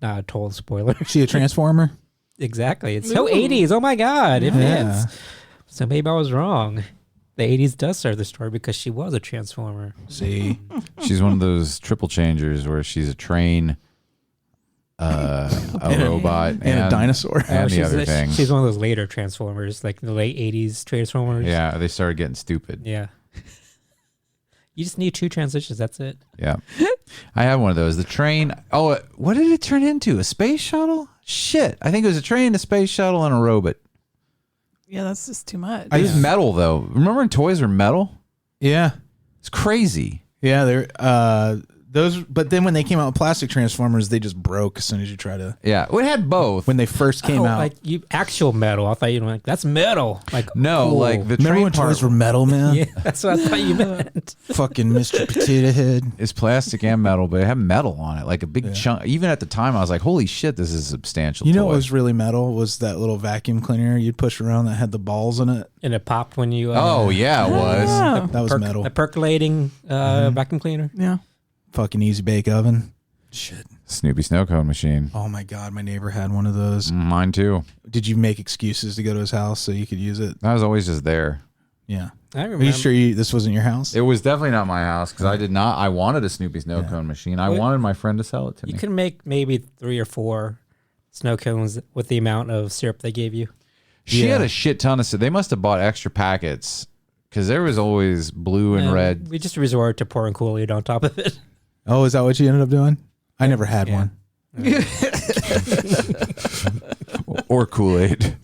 Speaker 6: not a total spoiler.
Speaker 3: She a transformer?
Speaker 6: Exactly. It's so 80s. Oh my God. It fits. So maybe I was wrong. The 80s does serve the story because she was a transformer.
Speaker 3: See?
Speaker 4: She's one of those triple changers where she's a train, a robot,
Speaker 3: and a dinosaur.
Speaker 4: And the other thing.
Speaker 6: She's one of those later transformers, like the late 80s transformers.
Speaker 4: Yeah, they started getting stupid.
Speaker 6: Yeah. You just need 2 transitions. That's it.
Speaker 4: Yeah. I have one of those. The train. Oh, what did it turn into? A space shuttle? Shit. I think it was a train, a space shuttle, and a robot.
Speaker 5: Yeah, that's just too much.
Speaker 4: It was metal, though. Remember when toys were metal?
Speaker 3: Yeah.
Speaker 4: It's crazy.
Speaker 3: Yeah, they're those. But then when they came out with plastic transformers, they just broke as soon as you try to.
Speaker 4: Yeah, well, it had both
Speaker 3: when they first came out.
Speaker 6: Like actual metal. I thought you were like that's metal. Like
Speaker 4: no,
Speaker 6: cool.
Speaker 4: like the
Speaker 3: Remember
Speaker 4: train
Speaker 3: when
Speaker 4: part
Speaker 3: toys were metal, man?
Speaker 6: Yeah, that's what I thought you meant.
Speaker 3: Fucking Mr. Potato Head.
Speaker 4: It's plastic and metal, but it had metal on it, like a big chunk. Even at the time, I was like, "Holy shit, this is a substantial."
Speaker 3: You know
Speaker 4: toy.
Speaker 3: what was really metal was that little vacuum cleaner you'd push around that had the balls in it.
Speaker 6: And it popped when you.
Speaker 4: Oh yeah, it was.
Speaker 5: Yeah.
Speaker 3: That was metal.
Speaker 6: A percolating vacuum cleaner.
Speaker 5: Yeah.
Speaker 3: Fucking easy bake oven. Shit.
Speaker 4: Snoopy snow cone machine.
Speaker 3: Oh my God, my neighbor had one of those.
Speaker 4: Mine too.
Speaker 3: Did you make excuses to go to his house so you could use it?
Speaker 4: I was always just there.
Speaker 3: Yeah.
Speaker 6: I remember.
Speaker 3: Are you sure this wasn't your house?
Speaker 4: It was definitely not my house because I did not. I wanted a Snoopy snow cone machine. I wanted my friend to sell it to me.
Speaker 6: You can make maybe 3 or 4 snow cones with the amount of syrup they gave you.
Speaker 4: She had a shit ton of. They must have bought extra packets Because there was always blue and red.
Speaker 6: We just resort to pouring Kool-Aid on top of it.
Speaker 3: Oh, is that what you ended up doing? I never had one.
Speaker 4: Or Kool-Aid.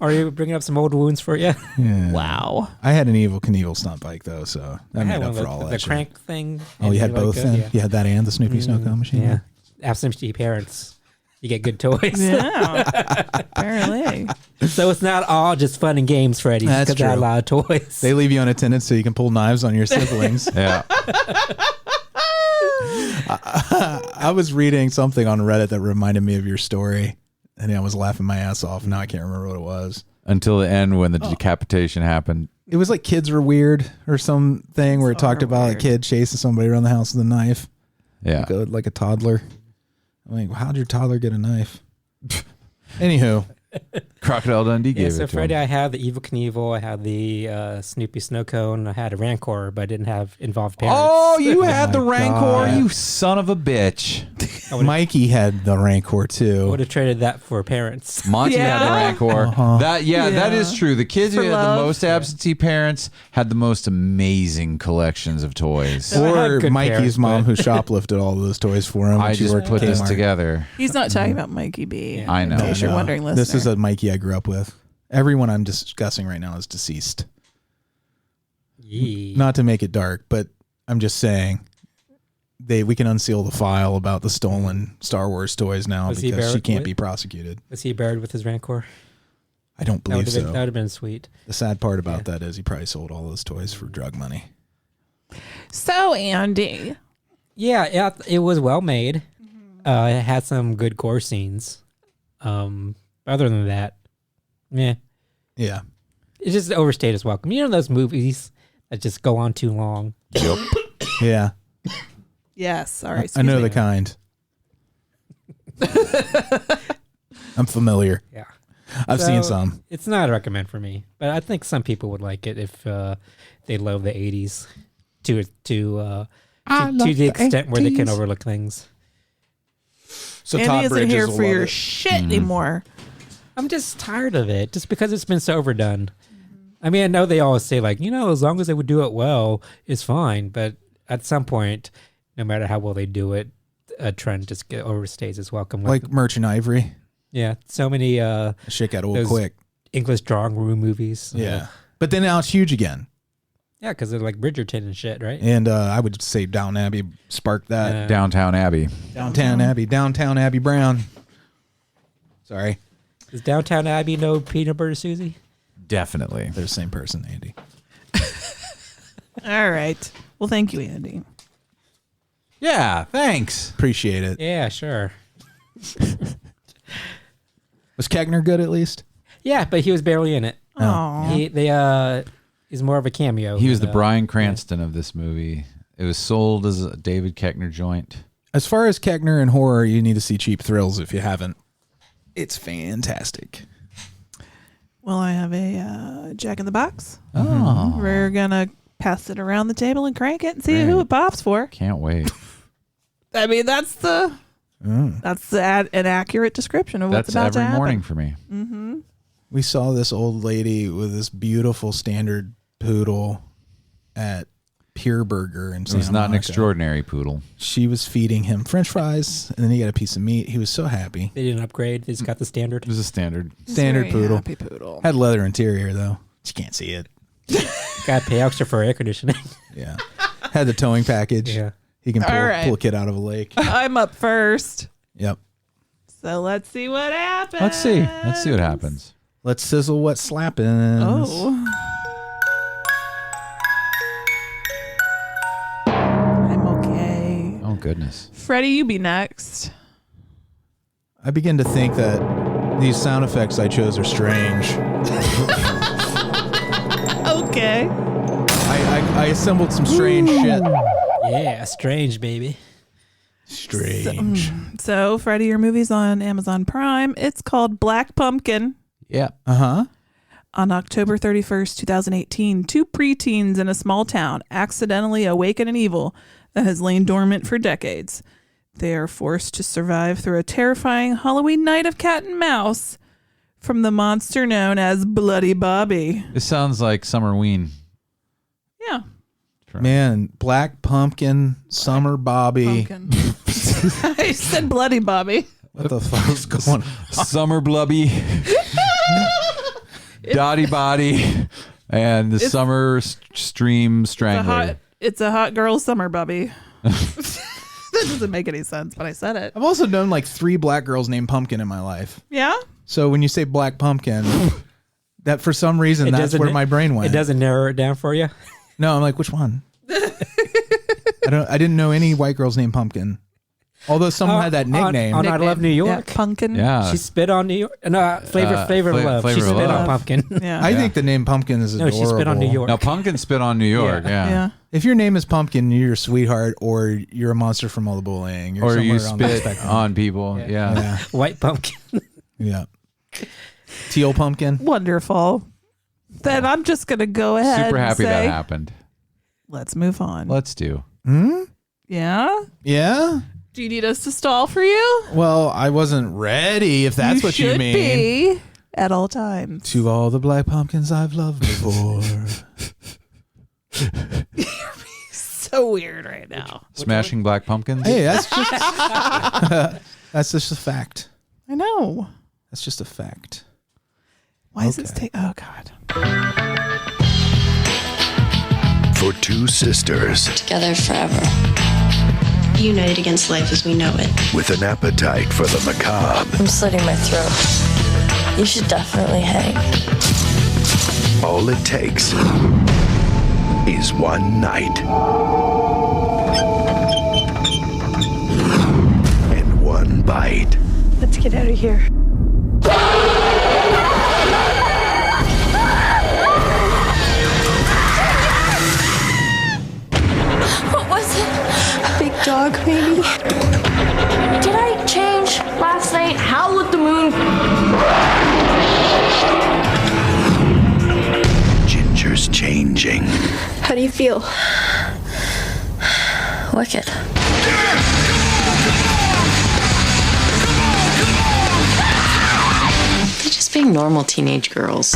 Speaker 6: Are you bringing up some old wounds for you?
Speaker 3: Yeah.
Speaker 5: Wow.
Speaker 3: I had an Evil Knievel stunt bike though, so that made up for all that
Speaker 6: the
Speaker 3: shit.
Speaker 6: crank thing.
Speaker 3: Oh, you had both then? You had that and the Snoopy Snow Cone machine?
Speaker 6: Yeah. Absentee parents. You get good toys.
Speaker 5: Yeah. Apparently.
Speaker 6: So it's not all just fun and games, Freddy.
Speaker 3: That's
Speaker 6: because I had a
Speaker 3: true.
Speaker 6: lot of toys.
Speaker 3: They leave you unattended so you can pull knives on your siblings.
Speaker 4: Yeah.
Speaker 3: I was reading something on Reddit that reminded me of your story, and I was laughing my ass off. Now I can't remember what it was.
Speaker 4: Until the end when the decapitation happened.
Speaker 3: It was like kids were weird or something where it talked about a kid chasing somebody around the house with a knife.
Speaker 4: Yeah.
Speaker 3: Like a toddler. I'm like, how'd your toddler get a knife? Anywho.
Speaker 4: Crocodile Dundee gave
Speaker 6: so
Speaker 4: it to
Speaker 6: Freddy,
Speaker 4: him.
Speaker 6: I had the Evil Knievel, I had the Snoopy Snow Cone, I had a Rancor, but I didn't have involved parents.
Speaker 4: Oh, you had the
Speaker 3: my
Speaker 4: Rancor,
Speaker 3: God.
Speaker 4: you son of a bitch.
Speaker 3: Mikey had the Rancor too.
Speaker 6: Would have traded that for parents.
Speaker 4: Monty had the Rancor. That is true. The kids who had the most absentee parents had the most amazing collections of toys.
Speaker 3: Or Mikey's mom who shoplifted all those toys for him.
Speaker 4: I just put this together.
Speaker 5: He's not talking about Mikey B.
Speaker 4: I know.
Speaker 5: In case you're wondering, listener.
Speaker 3: This is a Mikey I grew up with. Everyone I'm discussing right now is deceased.
Speaker 6: Yee.
Speaker 3: Not to make it dark, but I'm just saying we can unseal the file about the stolen Star Wars toys now because she can't be prosecuted.
Speaker 6: Was he buried with his Rancor?
Speaker 3: I don't believe so.
Speaker 6: That would have been sweet.
Speaker 3: The sad part about that is he probably sold all those toys for drug money.
Speaker 5: So, Andy.
Speaker 6: Yeah, it was well made. It had some good gore scenes. Other than that, yeah. It just overstayed its welcome. You know those movies that just go on too long?
Speaker 4: Yep.
Speaker 3: Yeah.
Speaker 5: Yes, sorry.
Speaker 3: I know the kind. I'm familiar.
Speaker 6: Yeah.
Speaker 3: I've seen some.
Speaker 6: It's not a recommend for me, but I think some people would like it if they love the 80s to the extent where they can overlook things.
Speaker 3: So
Speaker 5: Andy
Speaker 3: Todd
Speaker 5: isn't
Speaker 3: Bridges
Speaker 5: here
Speaker 3: will
Speaker 5: for
Speaker 3: love
Speaker 5: your
Speaker 3: it.
Speaker 5: shit anymore.
Speaker 6: I'm just tired of it, just because it's been so overdone. I mean, I know they always say, like, as long as they would do it well, it's fine. But at some point, no matter how well they do it, a trend just overstays its welcome.
Speaker 3: Like Merchant Ivory.
Speaker 6: Yeah, so many
Speaker 3: shit got old
Speaker 6: those
Speaker 3: quick.
Speaker 6: English drawing room movies.
Speaker 3: Yeah. But then now it's huge again.
Speaker 6: Yeah, because they're like Bridgerton and shit, right?
Speaker 3: And I would say Downton Abbey sparked that.
Speaker 4: Downtown Abbey.
Speaker 3: Downtown Abbey Brown. Sorry.
Speaker 6: Is Downtown Abbey no Peanut Butter Susie?
Speaker 4: Definitely.
Speaker 3: They're the same person, Andy.
Speaker 5: All right. Well, thank you, Andy.
Speaker 4: Yeah, thanks.
Speaker 3: Appreciate it.
Speaker 6: Yeah, sure.
Speaker 3: Was Kegner good at least?
Speaker 6: Yeah, but he was barely in it.
Speaker 5: Oh.
Speaker 6: He's more of a cameo.
Speaker 4: He was the Bryan Cranston of this movie. It was sold as a David Koechner joint.
Speaker 3: As far as Kegner and horror, you need to see Cheap Thrills if you haven't. It's fantastic.
Speaker 5: Well, I have a Jack in the Box.
Speaker 4: Oh.
Speaker 5: We're going to pass it around the table and crank it and see who it pops for.
Speaker 4: Can't wait.
Speaker 5: I mean, that's an accurate description of what's about to happen.
Speaker 4: That's every morning for me.
Speaker 5: Mm-hmm.
Speaker 3: We saw this old lady with this beautiful standard poodle at Pure Burger in
Speaker 4: It was
Speaker 3: Santa
Speaker 4: not an
Speaker 3: Monica.
Speaker 4: extraordinary poodle.
Speaker 3: She was feeding him French fries, and then he got a piece of meat. He was so happy.
Speaker 6: They didn't upgrade. They just got the standard.
Speaker 4: It was a standard.
Speaker 3: Standard
Speaker 5: Very
Speaker 3: poodle.
Speaker 5: happy poodle.
Speaker 3: Had leather interior, though. You can't see it.
Speaker 6: Got to pay extra for air conditioning.
Speaker 3: Yeah. Had the towing package.
Speaker 6: Yeah.
Speaker 3: He can
Speaker 5: All right.
Speaker 3: pull a kid out of a lake.
Speaker 5: I'm up first.
Speaker 3: Yep.
Speaker 5: So let's see what happens.
Speaker 4: Let's see what happens.
Speaker 3: Let's sizzle what slapping.
Speaker 5: Oh. I'm okay.
Speaker 4: Oh, goodness.
Speaker 5: Freddie, you be next.
Speaker 3: I begin to think that these sound effects I chose are strange.
Speaker 5: Okay.
Speaker 3: I assembled some strange shit.
Speaker 6: Yeah, strange, baby.
Speaker 3: Strange.
Speaker 5: So, Freddie, your movie's on Amazon Prime. It's called Black Pumpkin.
Speaker 4: Yeah.
Speaker 3: Uh-huh.
Speaker 5: On October 31st, 2018, two preteens in a small town accidentally awaken an evil that has lain dormant for decades. They are forced to survive through a terrifying Halloween night of cat and mouse. from the monster known as Bloody Bobby.
Speaker 4: This sounds like Summerween.
Speaker 5: Yeah.
Speaker 3: Man, Black Pumpkin, Summer Bobby.
Speaker 5: I said Bloody Bobby.
Speaker 3: What the fuck is going on?
Speaker 4: Summer Blubby, Dotty Body, and the Summer Stream Strangler.
Speaker 5: It's a hot girl summer Bobby. That doesn't make any sense, but I said it.
Speaker 3: I've also known like 3 black girls named Pumpkin in my life.
Speaker 5: Yeah?
Speaker 3: So when you say Black Pumpkin, that for some reason, that's where my brain went.
Speaker 6: It doesn't narrow it down for you?
Speaker 3: No, I'm like, which one? I didn't know any white girls named Pumpkin. Although someone had that nickname.
Speaker 6: On I Love New York.
Speaker 5: Yeah, Pumpkin.
Speaker 4: Yeah.
Speaker 6: She spit on New York. No, Flavor of Love. She spit on Pumpkin.
Speaker 5: Yeah.
Speaker 3: I think the name Pumpkin is adorable.
Speaker 6: No, she spit on New York.
Speaker 4: No, Pumpkin spit on New York. Yeah.
Speaker 3: If your name is Pumpkin, you're a sweetheart, or you're a monster from all the bullying. You're
Speaker 4: Or you
Speaker 3: somewhere
Speaker 4: spit on people. Yeah.
Speaker 6: White Pumpkin.
Speaker 3: Yeah. Teal Pumpkin.
Speaker 5: Wonderful. Then I'm just going to go ahead
Speaker 4: Super
Speaker 5: and
Speaker 4: happy
Speaker 5: say,
Speaker 4: that happened.
Speaker 5: let's move on.
Speaker 4: Let's do.
Speaker 5: Yeah?
Speaker 3: Yeah?
Speaker 5: Do you need us to stall for you?
Speaker 3: Well, I wasn't ready, if that's what you
Speaker 5: should
Speaker 3: mean.
Speaker 5: Be at all times.
Speaker 3: To all the black pumpkins I've loved before.
Speaker 5: So weird right now.
Speaker 4: Smashing Black Pumpkins?
Speaker 3: Hey, that's just a fact.
Speaker 5: I know.
Speaker 3: That's just a fact.
Speaker 5: Why is this take? Oh, God.
Speaker 7: For 2 sisters
Speaker 9: Together forever. United against life as we know it.
Speaker 7: with an appetite for the macabre,
Speaker 9: I'm slitting my throat. You should definitely hang.
Speaker 7: all it takes is one night and one bite.
Speaker 9: Let's get out of here. What was it? A big dog, maybe? Did I change last night? Howl at the moon.
Speaker 7: Ginger's changing.
Speaker 9: How do you feel? Wicked. They're just being normal teenage girls.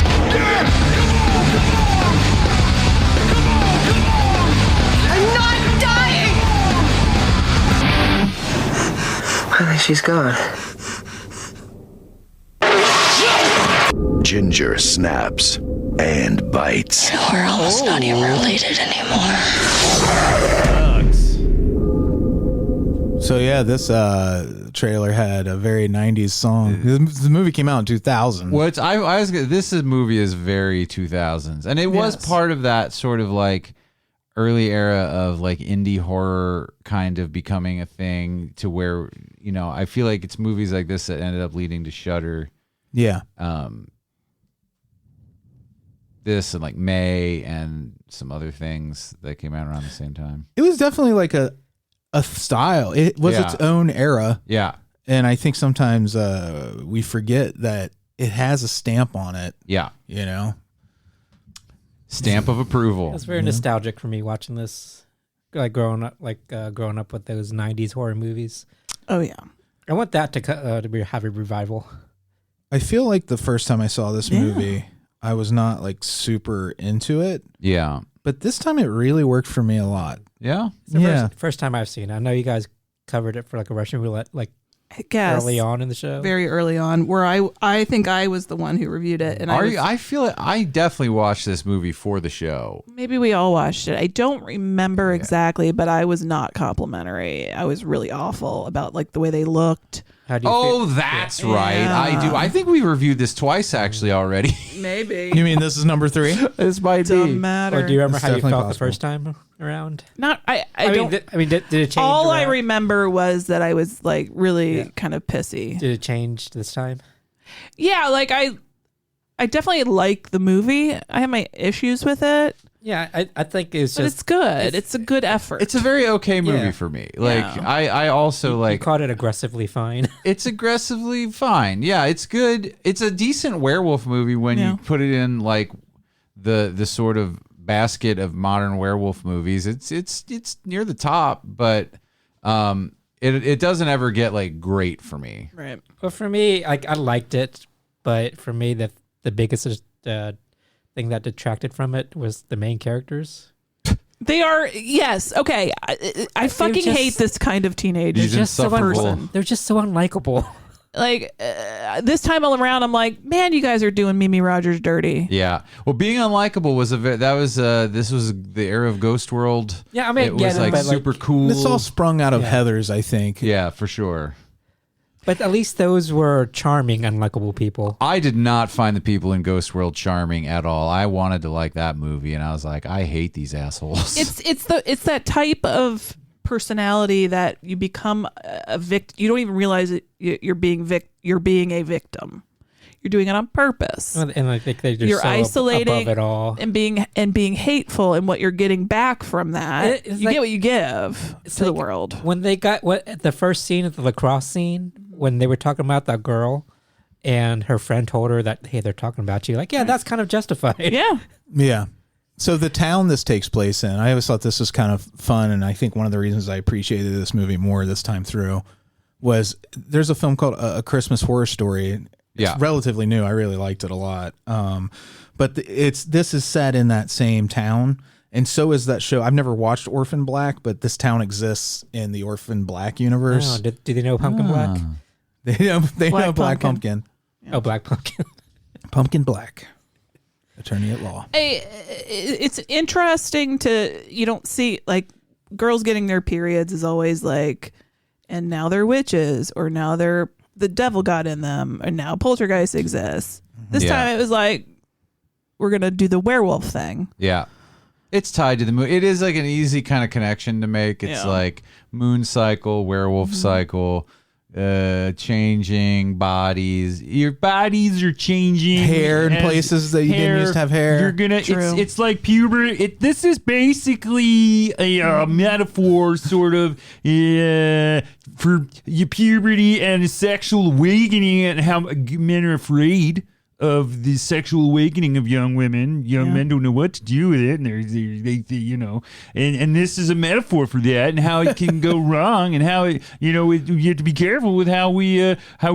Speaker 10: I think she's gone.
Speaker 7: Ginger snaps and bites.
Speaker 9: We're almost not even related anymore.
Speaker 3: So yeah, this trailer had a very 90s song. The movie came out in 2000.
Speaker 4: What this movie is very 2000s, and it was part of that sort of like early era of like indie horror kind of becoming a thing, to where, you know, I feel like it's movies like this that ended up leading to Shudder.
Speaker 3: Yeah.
Speaker 4: This and like May and some other things that came out around the same time.
Speaker 3: It was definitely like a style. It was its own era.
Speaker 4: Yeah.
Speaker 3: And I think sometimes we forget that it has a stamp on it.
Speaker 4: Yeah.
Speaker 3: You know?
Speaker 4: Stamp of approval.
Speaker 6: It's very nostalgic for me watching this, like growing up with those '90s horror movies.
Speaker 5: Oh yeah,
Speaker 6: I want that to have a revival.
Speaker 3: I feel like the first time I saw this movie, I was not like super into it.
Speaker 4: Yeah,
Speaker 3: but this time it really worked for me a lot.
Speaker 4: Yeah,
Speaker 6: it's the first time I've seen it. I know you guys covered it for like a Russian roulette, like early on in the show.
Speaker 5: Very early on, where I think I was the one who reviewed it. And
Speaker 4: I feel it. I definitely watched this movie for the show.
Speaker 5: Maybe we all watched it. I don't remember exactly, but I was not complimentary. I was really awful about like the way they looked.
Speaker 6: How do you feel?
Speaker 4: That's right. I do. I think we reviewed this twice actually already.
Speaker 5: Maybe.
Speaker 3: You mean this is number 3?
Speaker 4: This might
Speaker 5: Doesn't matter.
Speaker 6: Or do you remember
Speaker 3: It's
Speaker 6: how you felt
Speaker 3: definitely
Speaker 6: the first time around?
Speaker 5: Not. I
Speaker 6: mean,
Speaker 5: don't.
Speaker 6: did it change?
Speaker 5: All I
Speaker 6: around?
Speaker 5: remember was that I was like really kind of pissy.
Speaker 6: Did it change this time?
Speaker 5: Yeah, like I definitely like the movie. I have my issues with it.
Speaker 6: Yeah, I think it's
Speaker 5: but
Speaker 6: just...
Speaker 5: it's good. It's a good effort.
Speaker 4: It's a very okay movie for me. Like, I also like...
Speaker 6: You caught it aggressively fine.
Speaker 4: It's aggressively fine. Yeah, it's good. It's a decent werewolf movie when you put it in like the sort of basket of modern werewolf movies. It's near the top, but it doesn't ever get like great for me.
Speaker 5: Right.
Speaker 6: But for me, I liked it, but for me, the biggest thing that detracted from it was the main characters.
Speaker 5: They are, yes, okay. I fucking hate this kind of teenager.
Speaker 6: They're just so unlikable.
Speaker 5: Like this time all around, I'm like, man, you guys are doing Mimi Rogers dirty.
Speaker 4: Yeah. Well, being unlikable was this was the era of Ghost World.
Speaker 6: Yeah, I mean,
Speaker 4: it was like super cool.
Speaker 3: This all sprung out of Heathers, I think.
Speaker 4: Yeah, for sure.
Speaker 6: But at least those were charming, unlikable people.
Speaker 4: I did not find the people in Ghost World charming at all. I wanted to like that movie, and I was like, I hate these assholes.
Speaker 5: It's that type of personality that you become a victim. You don't even realize it. You're being a victim. You're doing it on purpose.
Speaker 6: And I think they're just
Speaker 5: you're isolating
Speaker 6: above it all
Speaker 5: and being hateful, and what you're getting back from that, you get what you give to the world.
Speaker 6: When they got the first scene of the lacrosse scene, when they were talking about that girl, and her friend told her that, hey, they're talking about you. Like, yeah, that's kind of justified.
Speaker 5: Yeah.
Speaker 3: Yeah. So the town this takes place in, I always thought this was kind of fun, and I think one of the reasons I appreciated this movie more this time through was there's a film called A Christmas Horror Story. It's relatively new. I really liked it a lot. But this is set in that same town, and so is that show. I've never watched Orphan Black, but this town exists in the Orphan Black universe.
Speaker 6: Oh, do they know Pumpkin Black?
Speaker 3: They know Black Pumpkin.
Speaker 6: Oh, Black Pumpkin.
Speaker 3: Pumpkin Black. Attorney at law.
Speaker 5: It's interesting you don't see, like, girls getting their periods is always like, and now they're witches, or now the devil got in them, and now poltergeist exists. This time it was like, we're going to do the werewolf thing.
Speaker 4: Yeah. It's tied to the moon. It is like an easy kind of connection to make. It's like moon cycle, werewolf cycle, changing bodies. Your bodies are changing.
Speaker 3: Hair in places that you didn't used to have hair.
Speaker 14: You're gonna. It's like puberty. This is basically a metaphor, sort of, for your puberty and a sexual awakening, and how men are afraid of the sexual awakening of young women. Young men don't know what to do with it, and they you know, and this is a metaphor for that, and how it can go wrong, and how it, you know, you have to be careful with how we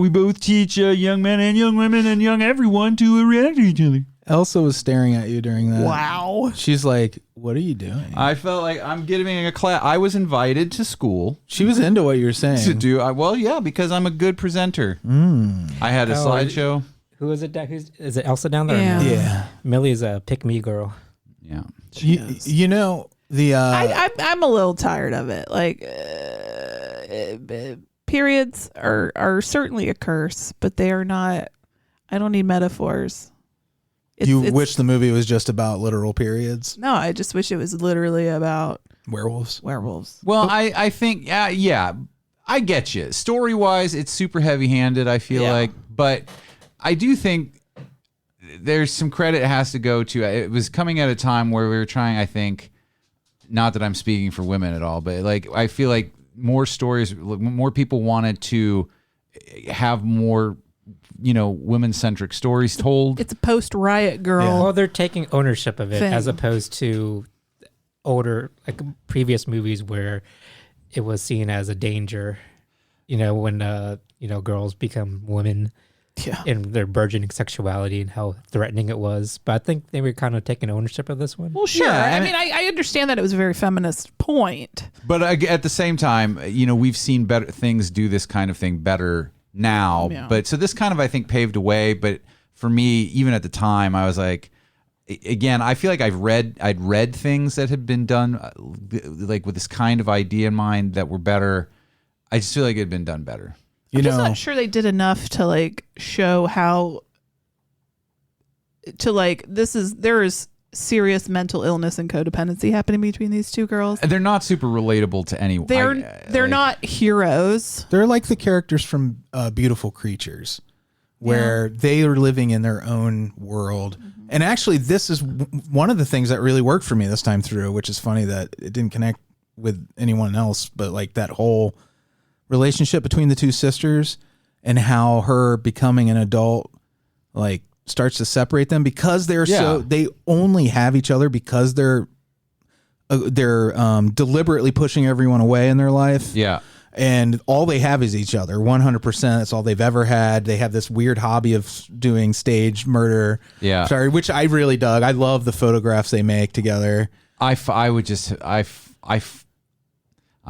Speaker 14: both teach young men and young women and young everyone to react to each other.
Speaker 3: Elsa was staring at you during that.
Speaker 5: Wow.
Speaker 3: She's like, what are you doing?
Speaker 4: I felt like I'm giving a class. I was invited to school.
Speaker 3: She was into what you're saying.
Speaker 4: To do, well, yeah, because I'm a good presenter. I had a slideshow.
Speaker 6: Who is it? Is it Elsa down there?
Speaker 3: Yeah.
Speaker 6: Millie's a pick-me girl.
Speaker 4: Yeah.
Speaker 3: You know, the...
Speaker 5: I'm a little tired of it. Like, periods are certainly a curse, but they are not... I don't need metaphors.
Speaker 3: You wish the movie was just about literal periods?
Speaker 5: No, I just wish it was literally about...
Speaker 3: Werewolves.
Speaker 4: Well, I think, yeah, I get you. Story-wise, it's super heavy-handed, I feel like, but... I do think there's some credit it has to go to. It was coming at a time where we were trying, I think, not that I'm speaking for women at all, but like I feel like more stories, more people wanted to have more, you know, women-centric stories told.
Speaker 5: It's a post-Riot Girl.
Speaker 6: Yeah. Well, they're taking ownership of it
Speaker 5: thing.
Speaker 6: as opposed to older, like previous movies where it was seen as a danger, you know, when, you know, girls become women.
Speaker 5: Yeah.
Speaker 6: And their burgeoning sexuality and how threatening it was. But I think they were kind of taking ownership of this one.
Speaker 5: Well, sure. I mean, I understand that it was a very feminist point.
Speaker 4: But at the same time, you know, we've seen better things do this kind of thing better now.
Speaker 5: Yeah.
Speaker 4: But so this kind of, I think, paved a way. But for me, even at the time, I was like, again, I feel like I'd read things that had been done like with this kind of idea in mind that were better. I just feel like it had been done better.
Speaker 5: I'm just not sure they did enough to like show how to like there is serious mental illness and codependency happening between these two girls.
Speaker 4: They're not super relatable to anyone.
Speaker 5: They're not heroes.
Speaker 3: They're like the characters from Beautiful Creatures, where they are living in their own world. Mm-hmm. And actually, this is one of the things that really worked for me this time through, which is funny that it didn't connect with anyone else, but like that whole relationship between the two sisters and how her becoming an adult like starts to separate them because they only have each other because they're deliberately pushing everyone away in their life.
Speaker 4: Yeah.
Speaker 3: and all they have is each other. 100%. That's all they've ever had. They have this weird hobby of doing stage murder.
Speaker 4: Yeah.
Speaker 3: Sorry, which I really dug. I love the photographs they make together.
Speaker 4: I'm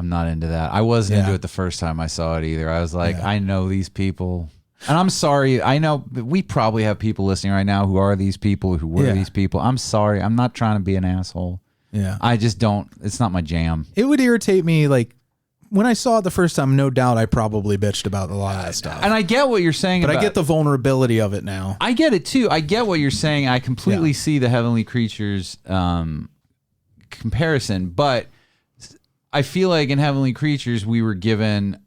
Speaker 4: not into that. I wasn't into it the first time I saw it either. I was like, I know these people. And I'm sorry. I know we probably have people listening right now who are these people, who were these people. I'm sorry. I'm not trying to be an asshole.
Speaker 3: Yeah.
Speaker 4: I just don't. It's not my jam.
Speaker 3: It would irritate me, like, when I saw it the first time, no doubt I probably bitched about a lot of that stuff.
Speaker 4: And I get what you're saying,
Speaker 3: but I get the vulnerability of it now.
Speaker 4: I get it too. I get what you're saying. I completely see the Heavenly Creatures comparison, but I feel like in Heavenly Creatures we were given,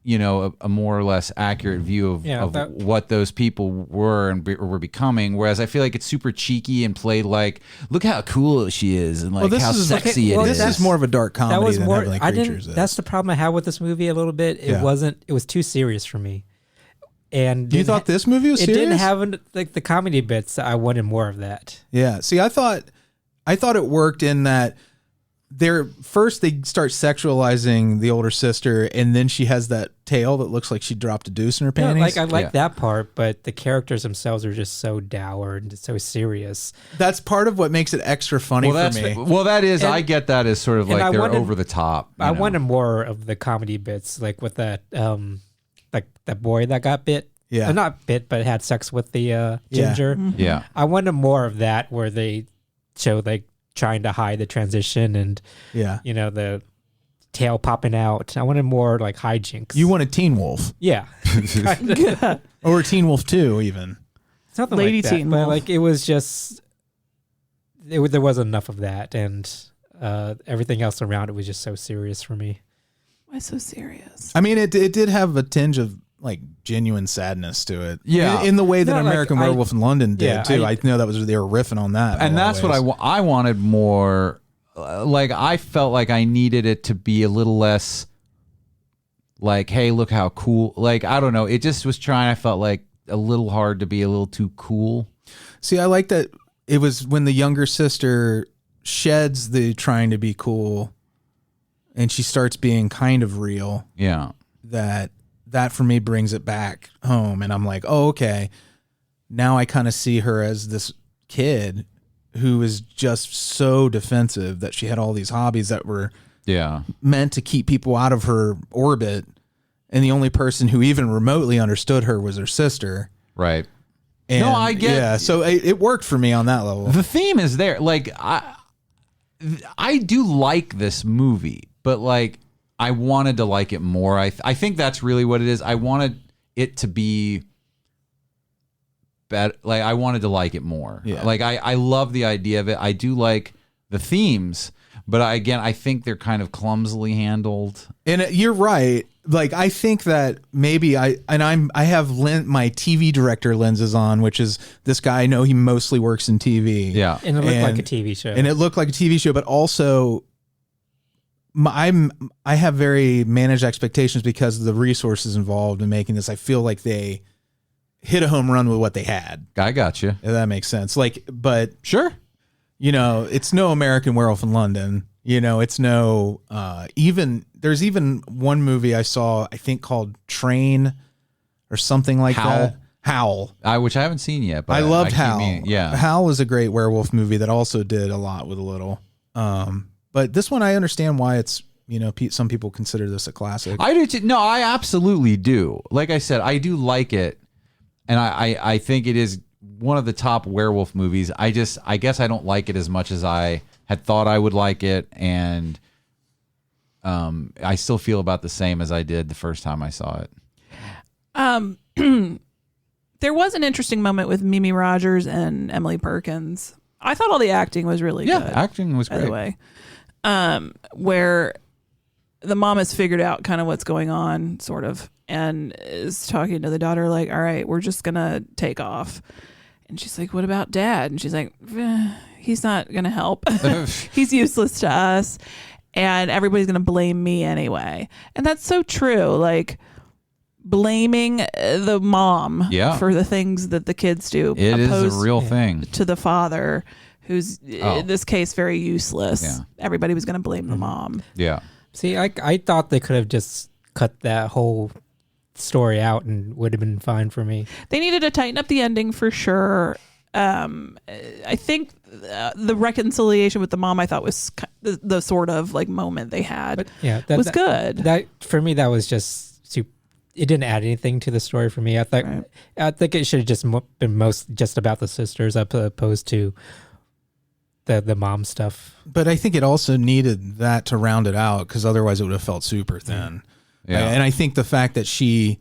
Speaker 4: a more or less accurate view of what those people were and were becoming. Whereas I feel like it's super cheeky and played like, look how cool she is and like how sexy it is.
Speaker 3: This is more of a dark comedy than Heavenly Creatures is.
Speaker 6: That's the problem I had with this movie a little bit. It was too serious for me. And
Speaker 3: you thought this movie was serious?
Speaker 6: It didn't have like the comedy bits. I wanted more of that.
Speaker 3: Yeah. See, I thought it worked in that first they start sexualizing the older sister, and then she has that tail that looks like she dropped a deuce in her panties.
Speaker 6: I like that part, but the characters themselves are just so dour and so serious.
Speaker 3: That's part of what makes it extra funny for me.
Speaker 4: Well, that is, I get that as sort of like they're over the top.
Speaker 6: I wanted more of the comedy bits, like with that, like that boy that got bit.
Speaker 3: Yeah,
Speaker 6: not bit, but had sex with the ginger.
Speaker 4: Yeah,
Speaker 6: I wanted more of that where they showed like trying to hide the transition and the tail popping out. I wanted more like hijinks.
Speaker 3: You wanted Teen Wolf.
Speaker 6: Yeah.
Speaker 3: Or Teen Wolf 2 even.
Speaker 6: Something
Speaker 5: Lady
Speaker 6: like that.
Speaker 5: Teen
Speaker 6: But
Speaker 5: Wolf.
Speaker 6: like it was just there wasn't enough of that, and everything else around it was just so serious for me.
Speaker 5: Why so serious?
Speaker 3: I mean, it did have a tinge of like genuine sadness to it.
Speaker 4: Yeah.
Speaker 3: In the way that American Werewolf in London did too. I know they were riffing on that.
Speaker 4: And that's what I wanted more. Like I felt like I needed it to be a little less like, hey, look how cool. Like, I don't know. It just was I felt like a little hard to be a little too cool.
Speaker 3: See, I like that it was when the younger sister sheds the trying to be cool and she starts being kind of real.
Speaker 4: Yeah.
Speaker 3: That for me brings it back home, and I'm like, oh, okay. Now I kind of see her as this kid who is just so defensive that she had all these hobbies that were meant to keep people out of her orbit, and the only person who even remotely understood her was her sister.
Speaker 4: Right.
Speaker 3: And,
Speaker 4: no, I get.
Speaker 3: Yeah, so it worked for me on that level.
Speaker 4: The theme is there. Like I do like this movie, but like. I wanted to like it more. I think that's really what it is. I wanted it to be better. Like I wanted to like it more.
Speaker 3: Yeah.
Speaker 4: Like I love the idea of it. I do like the themes, but I think they're kind of clumsily handled.
Speaker 3: And you're right. Like I think that maybe I have my TV director lenses on, which is this guy. I know he mostly works in TV.
Speaker 4: Yeah,
Speaker 6: and it looked like a TV show.
Speaker 3: And it looked like a TV show, but also. I have very managed expectations because of the resources involved in making this. I feel like they hit a home run with what they had.
Speaker 4: I got you.
Speaker 3: If that makes sense. Like, but
Speaker 4: sure,
Speaker 3: it's no American Werewolf in London. It's no there's even one movie I saw, I think called Train or something like that. Howl,
Speaker 4: which I haven't seen yet. But
Speaker 3: I loved Howl.
Speaker 4: Yeah,
Speaker 3: Howl was a great werewolf movie that also did a lot with a little. But this one, I understand why it's, some people consider this a classic.
Speaker 4: I do too. No, I absolutely do. Like I said, I do like it. And I think it is one of the top werewolf movies. I guess I don't like it as much as I had thought I would like it. And I still feel about the same as I did the first time I saw
Speaker 5: it. There was an interesting moment with Mimi Rogers and Emily Perkins. I thought all the acting was really good.
Speaker 4: Yeah, acting was great.
Speaker 5: By the way. Where the mom has figured out kind of what's going on, sort of, and is talking to the daughter like, all right, we're just going to take off. And she's like, what about dad? And she's like, he's not going to help. He's useless to us. And everybody's going to blame me anyway. And that's so true. Like, blaming the mom for the things that the kids do.
Speaker 4: It is a real thing.
Speaker 5: To the father, who's in this case very useless.
Speaker 6: Yeah.
Speaker 5: Everybody was going to blame the mom.
Speaker 4: Yeah.
Speaker 6: See, I thought they could have just cut that whole story out and would have been fine for me.
Speaker 5: They needed to tighten up the ending for sure. I think the reconciliation with the mom I thought was the sort of like moment they had. But was good.
Speaker 6: That for me, that was just super. It didn't add anything to the story for me. I think it should have just been just about the sisters as opposed to the mom stuff.
Speaker 3: But I think it also needed that to round it out because otherwise it would have felt super thin. Yeah. And I think the fact that she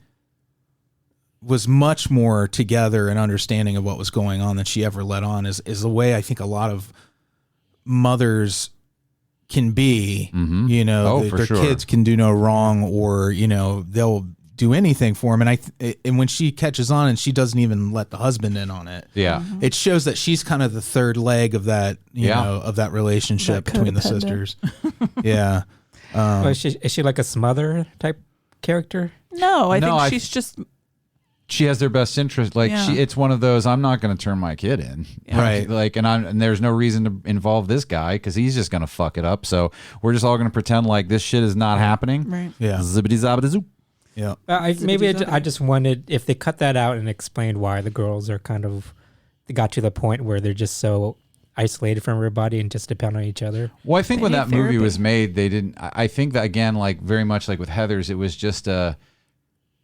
Speaker 3: was much more together and understanding of what was going on than she ever let on is the way I think a lot of mothers can be.
Speaker 4: Mm-hmm.
Speaker 3: You know, their kids can do no wrong, or you know they'll do anything for him. And when she catches on and she doesn't even let the husband in on it, it shows that she's kind of the third leg of that, you know, of that relationship between the sisters. Yeah.
Speaker 6: Is she like a smother type character?
Speaker 5: No, I think she's just.
Speaker 4: She has their best interest. Like it's one of those. I'm not going to turn my kid in, right? Like, and there's no reason to involve this guy because he's just going to fuck it up. So we're just all going to pretend like this shit is not happening.
Speaker 5: Right?
Speaker 3: Yeah.
Speaker 4: Zippity zabbity zoop.
Speaker 3: Yeah.
Speaker 6: I just wanted if they cut that out and explained why the girls are they got to the point where they're just so isolated from everybody and just depend on each other.
Speaker 4: Well, I think when that movie was made, they didn't. I think that again, like very much like with Heathers, it was just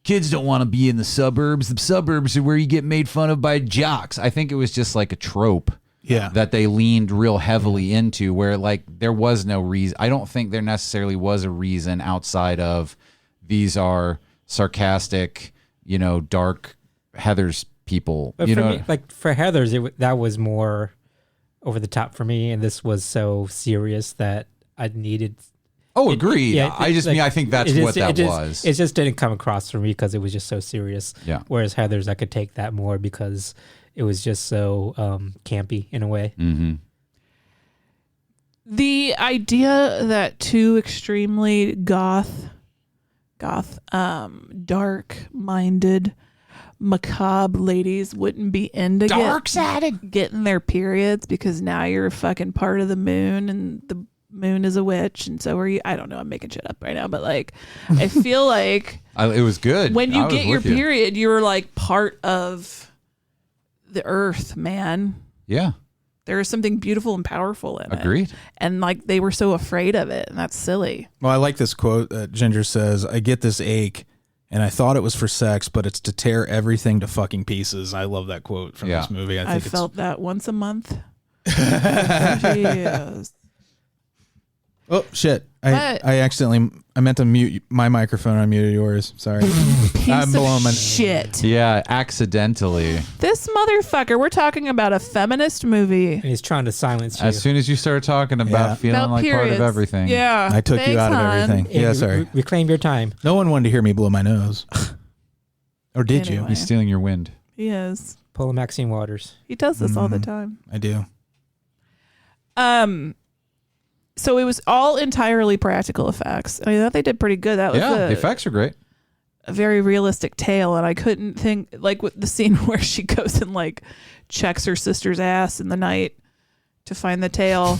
Speaker 4: kids don't want to be in the suburbs. The suburbs are where you get made fun of by jocks. I think it was just like a trope that they leaned real heavily into where like there was no reason. I don't think there necessarily was a reason outside of these are sarcastic, you know, dark Heathers people.
Speaker 6: But
Speaker 4: you
Speaker 6: for
Speaker 4: know,
Speaker 6: me, like for Heathers, that was more over the top for me. And this was so serious that I needed...
Speaker 4: Oh, agreed. I think that's what that was.
Speaker 6: It just didn't come across for me because it was just so serious.
Speaker 4: Yeah.
Speaker 6: Whereas Heathers, I could take that more because it was just so campy in a way.
Speaker 4: Mm-hmm.
Speaker 5: The idea that two extremely dark-minded, macabre ladies wouldn't be into getting their periods because now you're a fucking part of the moon and the moon is a witch and so are you. I don't know, I'm making shit up right now, but like I feel like
Speaker 4: it was good
Speaker 5: when you get your period. You're like part of the earth, man.
Speaker 4: Yeah,
Speaker 5: there is something beautiful and powerful in it.
Speaker 4: Agreed.
Speaker 5: And like they were so afraid of it, and that's silly.
Speaker 3: Well, I like this quote that Ginger says, I get this ache and I thought it was for sex, but it's to tear everything to fucking pieces. I love that quote from this movie. I
Speaker 5: felt that once a month. Jeez.
Speaker 3: Oh shit! I meant to mute my microphone. I muted yours. Sorry.
Speaker 5: I'm blowing my shit.
Speaker 4: Yeah, accidentally.
Speaker 5: This motherfucker. We're talking about a feminist movie.
Speaker 6: And he's trying to silence you.
Speaker 4: As soon as you start talking about feeling
Speaker 5: about
Speaker 4: like
Speaker 5: periods.
Speaker 4: part of everything.
Speaker 5: Yeah.
Speaker 3: I took you out of everything.
Speaker 6: And
Speaker 3: sorry.
Speaker 6: Reclaim your time.
Speaker 3: No one wanted to hear me blow my nose. Or did you?
Speaker 4: He's stealing your wind.
Speaker 5: He is.
Speaker 6: Pull a Maxine Waters.
Speaker 5: He does this all the time.
Speaker 3: I do.
Speaker 5: So it was all entirely practical effects. I thought they did pretty good. That was
Speaker 4: the effects are great.
Speaker 5: A very realistic tale, and I couldn't think like with the scene where she goes and like checks her sister's ass in the night to find the tail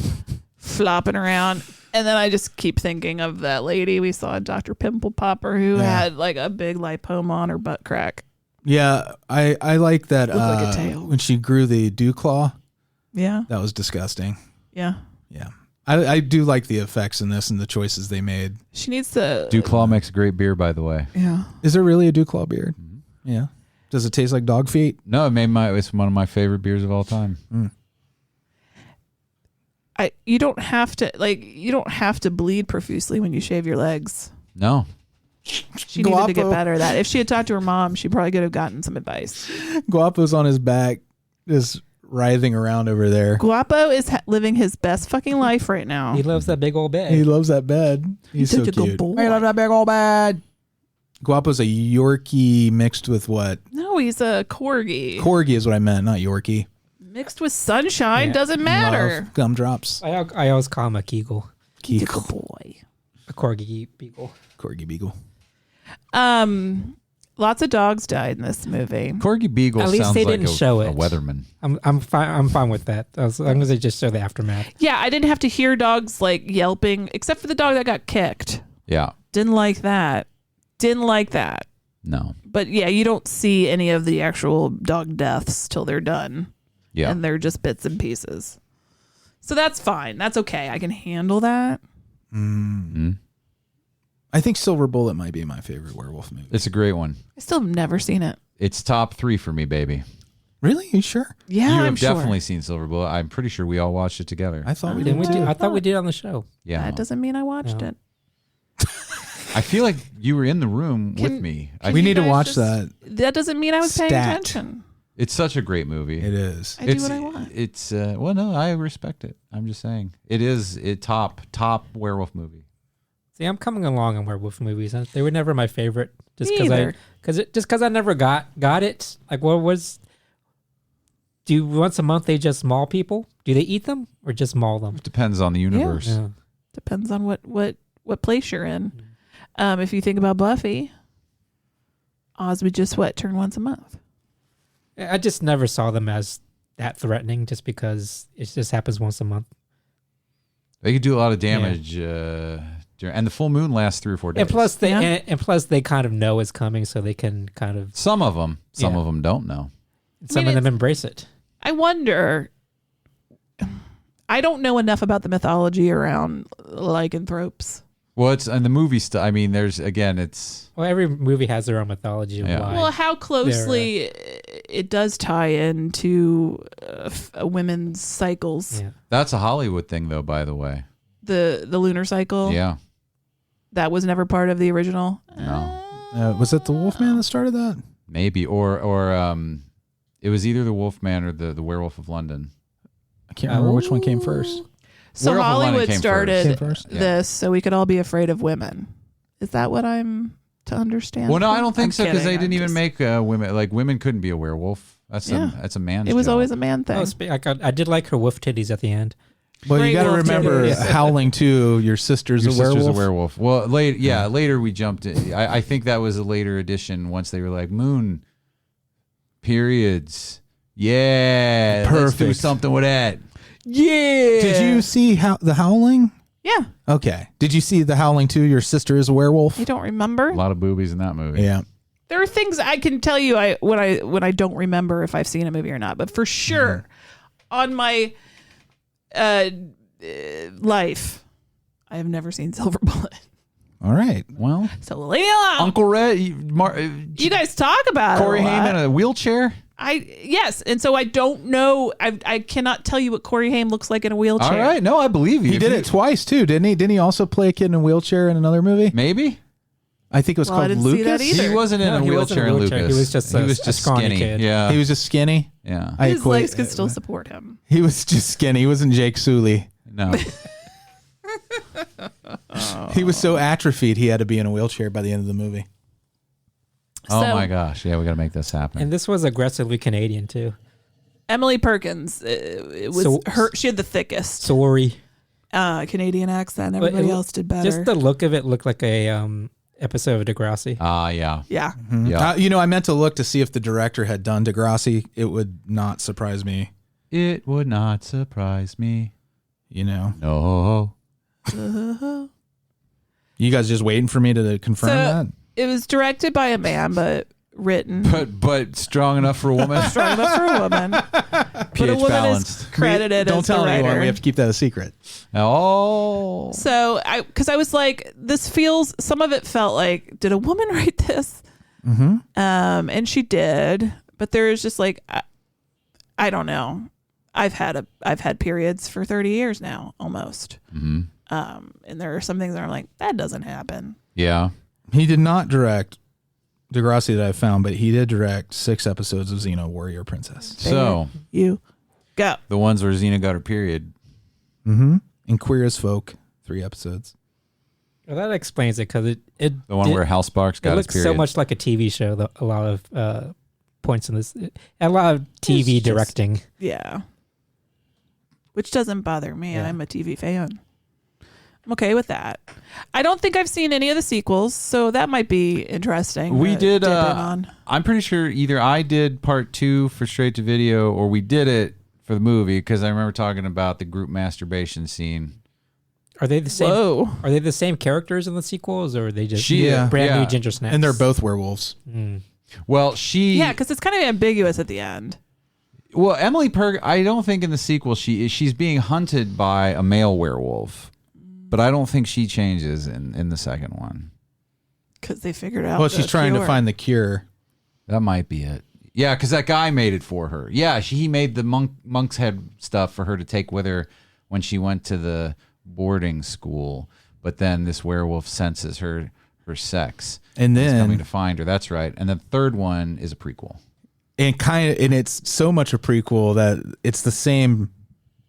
Speaker 5: flopping around, and then I just keep thinking of that lady we saw, Dr. Pimple Popper, who had like a big lipoma on her butt crack.
Speaker 3: Yeah, I like that.
Speaker 5: Looked like a tail
Speaker 3: when she grew the dew claw.
Speaker 5: Yeah,
Speaker 3: that was disgusting.
Speaker 5: Yeah.
Speaker 3: I do like the effects in this and the choices they made.
Speaker 5: She needs to...
Speaker 4: Dewclaw makes a great beer, by the way.
Speaker 5: Yeah.
Speaker 3: Is there really a Dewclaw beer? Mm-hmm. Yeah. Does it taste like dog feet?
Speaker 4: No, it's one of my favorite beers of all time.
Speaker 5: You don't have to bleed profusely when you shave your legs.
Speaker 4: No.
Speaker 5: She needed to get better at that. If she had talked to her mom, she probably could have gotten some advice.
Speaker 3: Guapo's on his back, just writhing around over there.
Speaker 5: Guapo is living his best fucking life right now.
Speaker 6: He loves that big old bed.
Speaker 3: He loves that bed. He's so cute.
Speaker 5: Good boy.
Speaker 6: I love that big old bed.
Speaker 3: Guapo's a Yorkie mixed with what?
Speaker 5: No, he's a Corgi.
Speaker 3: Corgi is what I meant, not Yorkie.
Speaker 5: Mixed with sunshine, doesn't matter.
Speaker 3: Love gumdrops.
Speaker 6: I always call him a Kegel.
Speaker 3: Kegel
Speaker 5: boy.
Speaker 6: A Corgi Beagle.
Speaker 3: Corgi Beagle.
Speaker 5: Lots of dogs died in this movie.
Speaker 4: Corgi Beagle
Speaker 6: At least
Speaker 4: sounds
Speaker 6: they
Speaker 4: like
Speaker 6: didn't show
Speaker 4: a
Speaker 6: it.
Speaker 4: weatherman.
Speaker 6: I'm fine with that as long as they just show the aftermath.
Speaker 5: Yeah, I didn't have to hear dogs like yelping, except for the dog that got kicked.
Speaker 4: Yeah.
Speaker 5: Didn't like that. Didn't like that.
Speaker 4: No.
Speaker 5: But yeah, you don't see any of the actual dog deaths till they're done.
Speaker 4: Yeah.
Speaker 5: And they're just bits and pieces. So that's fine. That's okay. I can handle that.
Speaker 3: Mm-hmm. I think Silver Bullet might be my favorite werewolf movie.
Speaker 4: It's a great one.
Speaker 5: I still have never seen it.
Speaker 4: It's top 3 for me, baby.
Speaker 3: Really? You sure?
Speaker 5: Yeah,
Speaker 4: you
Speaker 5: I'm
Speaker 4: have
Speaker 5: sure.
Speaker 4: definitely seen Silver Bullet. I'm pretty sure we all watched it together.
Speaker 3: I thought we
Speaker 6: Didn't
Speaker 3: did.
Speaker 6: we do?
Speaker 3: too.
Speaker 6: I thought we did on the show.
Speaker 4: Yeah.
Speaker 5: That doesn't mean I watched it.
Speaker 4: I feel like you were in the room with me.
Speaker 3: We need to watch that.
Speaker 5: That doesn't mean I was paying attention.
Speaker 4: It's such a great movie.
Speaker 3: It is.
Speaker 5: I do what I want.
Speaker 4: It's well, no, I respect it. I'm just saying it is top werewolf movie.
Speaker 6: See, I'm coming along on werewolf movies. They were never my favorite, just
Speaker 5: Me
Speaker 6: because I never got it. Like, what was? Do once a month they just maul people? Do they eat them or just maul them?
Speaker 4: It depends on the universe.
Speaker 6: Yeah.
Speaker 5: Depends on what place you're in. If you think about Buffy, Oz would just turn once a month.
Speaker 6: I just never saw them as that threatening, just because it just happens once a month.
Speaker 4: They could do a lot of damage, and the full moon lasts 3 or 4 days.
Speaker 6: And plus, they kind of know it's coming, so they can kind of.
Speaker 4: Some of them don't know.
Speaker 6: Some of them embrace it.
Speaker 5: I wonder. I don't know enough about the mythology around lycanthropes.
Speaker 4: Well, it's in the movie stuff. I mean, it's.
Speaker 6: Well, every movie has their own mythology. Of why
Speaker 5: Well, how closely it does tie into women's cycles.
Speaker 6: Yeah.
Speaker 4: That's a Hollywood thing, though. By the way,
Speaker 5: the lunar cycle.
Speaker 4: Yeah.
Speaker 5: That was never part of the original.
Speaker 4: No.
Speaker 3: Was it the Wolfman that started that?
Speaker 4: Maybe, or it was either the Wolfman or the Werewolf of London.
Speaker 3: I can't remember which one came first.
Speaker 5: So
Speaker 4: Werewolf of London
Speaker 5: Hollywood
Speaker 4: came
Speaker 5: started
Speaker 3: first.
Speaker 5: this so we could all be afraid of women. Is that what I'm to understand?
Speaker 4: Well, no, I don't think
Speaker 5: I'm
Speaker 4: so, because they
Speaker 5: kidding.
Speaker 4: didn't even make women. Like, women couldn't be a werewolf. That's a man's
Speaker 5: It was
Speaker 4: job.
Speaker 5: always a man thing.
Speaker 6: I did like her wolf titties at the end.
Speaker 3: Well,
Speaker 5: Great
Speaker 3: you got to
Speaker 5: wolf
Speaker 3: remember
Speaker 5: titties.
Speaker 3: Howling 2, your sister's
Speaker 4: Your
Speaker 3: a
Speaker 4: sister's
Speaker 3: werewolf.
Speaker 4: a werewolf. Well, later we jumped in. I think that was a later addition once they were like, moon, periods. Yeah. Let's do
Speaker 3: Perfect.
Speaker 4: something with that.
Speaker 5: Yeah.
Speaker 3: Did you see the Howling?
Speaker 5: Yeah.
Speaker 3: Okay. Did you see the Howling 2, your sister is a werewolf?
Speaker 5: You don't remember?
Speaker 4: A lot of boobies in that movie.
Speaker 3: Yeah.
Speaker 5: There are things I can tell you when I don't remember if I've seen a movie or not, but for sure on my life, I have never seen Silver Bullet.
Speaker 3: All right.
Speaker 4: Well,
Speaker 5: So leave me alone.
Speaker 4: Uncle Red,
Speaker 5: You guys talk about
Speaker 4: Corey
Speaker 5: it a lot.
Speaker 4: Haim in a wheelchair.
Speaker 5: Yes, and so I don't know. I cannot tell you what Corey Haim looks like in a wheelchair.
Speaker 4: All right. No, I believe you.
Speaker 3: He did it twice, too, didn't he? Didn't he also play a kid in a wheelchair in another movie?
Speaker 4: Maybe.
Speaker 3: I think it was
Speaker 5: Well, I
Speaker 3: called
Speaker 5: didn't see that
Speaker 3: Lucas.
Speaker 5: either.
Speaker 4: He wasn't in
Speaker 6: No,
Speaker 4: a
Speaker 6: he wasn't
Speaker 4: wheelchair
Speaker 6: in a
Speaker 4: in
Speaker 6: wheelchair.
Speaker 4: Lucas.
Speaker 6: He was just a scrawny
Speaker 4: skinny.
Speaker 6: kid.
Speaker 4: Yeah.
Speaker 3: He was just skinny.
Speaker 4: Yeah.
Speaker 5: His legs could still support him.
Speaker 3: He was just skinny. He wasn't Jake Sully.
Speaker 4: No.
Speaker 3: He was so atrophied he had to be in a wheelchair by the end of the movie.
Speaker 4: Oh
Speaker 5: So-
Speaker 4: my gosh. Yeah, we got to make this happen.
Speaker 6: And this was aggressively Canadian too.
Speaker 5: Emily Perkins, it was
Speaker 6: So-
Speaker 5: her. She had the thickest
Speaker 6: Sorry.
Speaker 5: Canadian accent.
Speaker 6: But
Speaker 5: Everybody
Speaker 6: it-
Speaker 5: else did better.
Speaker 6: Just the look of it looked like a episode of Degrassi.
Speaker 4: Yeah.
Speaker 5: yeah.
Speaker 4: Yeah.
Speaker 3: I meant to look to see if the director had done Degrassi. It would not surprise me.
Speaker 4: It would not surprise me.
Speaker 3: No.
Speaker 4: No.
Speaker 3: You guys just waiting for me to confirm that?
Speaker 5: It was directed by a man, but written
Speaker 4: But strong enough for a woman.
Speaker 5: strong enough for a woman. But a
Speaker 4: pH
Speaker 5: woman
Speaker 4: balanced.
Speaker 5: is credited
Speaker 3: Don't
Speaker 5: as
Speaker 3: tell
Speaker 5: the
Speaker 3: anyone.
Speaker 5: writer.
Speaker 3: We have to keep that a secret.
Speaker 4: Oh.
Speaker 5: So because I was like, this feels. Some of it felt like, did a woman write this?
Speaker 3: Mm-hmm.
Speaker 5: And she did, but there is just like, I don't know. I've had periods for 30 years now, almost.
Speaker 4: Mm-hmm.
Speaker 5: And there are some things that I'm like, that doesn't happen.
Speaker 4: Yeah.
Speaker 3: He did not direct Degrassi that I found, but he did direct 6 episodes of Xena Warrior Princess.
Speaker 4: So
Speaker 5: You go.
Speaker 4: the ones where Xena got her period.
Speaker 3: Mm-hmm. And Queer as Folk, 3 episodes.
Speaker 6: Well, that explains it, because it
Speaker 4: The one where Hal Sparks got
Speaker 6: it
Speaker 4: his
Speaker 6: looks
Speaker 4: period.
Speaker 6: so much like a TV show. A lot of points in this, a lot of TV
Speaker 5: It's just-
Speaker 6: directing.
Speaker 5: Yeah. Which doesn't bother me.
Speaker 6: Yeah.
Speaker 5: I'm a TV fan. I'm okay with that. I don't think I've seen any of the sequels, so that might be interesting.
Speaker 4: We
Speaker 5: to
Speaker 4: did.
Speaker 5: dip in on.
Speaker 4: I'm pretty sure either I did part 2 for straight to video, or we did it for the movie, because I remember talking about the group masturbation scene.
Speaker 6: Are they the same?
Speaker 5: Whoa.
Speaker 6: Are they the same characters in the sequels, or are they just
Speaker 3: Yeah.
Speaker 6: brand new ginger snaps?
Speaker 3: And they're both werewolves.
Speaker 4: Well,
Speaker 5: Yeah, because it's kind of ambiguous at the end.
Speaker 4: Well, Emily Perg, I don't think in the sequel she's being hunted by a male werewolf, but I don't think she changes in the second one.
Speaker 5: Because they figured out.
Speaker 3: Well, she's trying to find the cure.
Speaker 4: That might be it. Yeah, because that guy made it for her. Yeah, he made the monk's head stuff for her to take with her when she went to the boarding school. But then this werewolf senses her sex,
Speaker 3: and then
Speaker 4: he's coming to find her. That's right. And the third one is a prequel.
Speaker 3: And it's so much a prequel that it's the same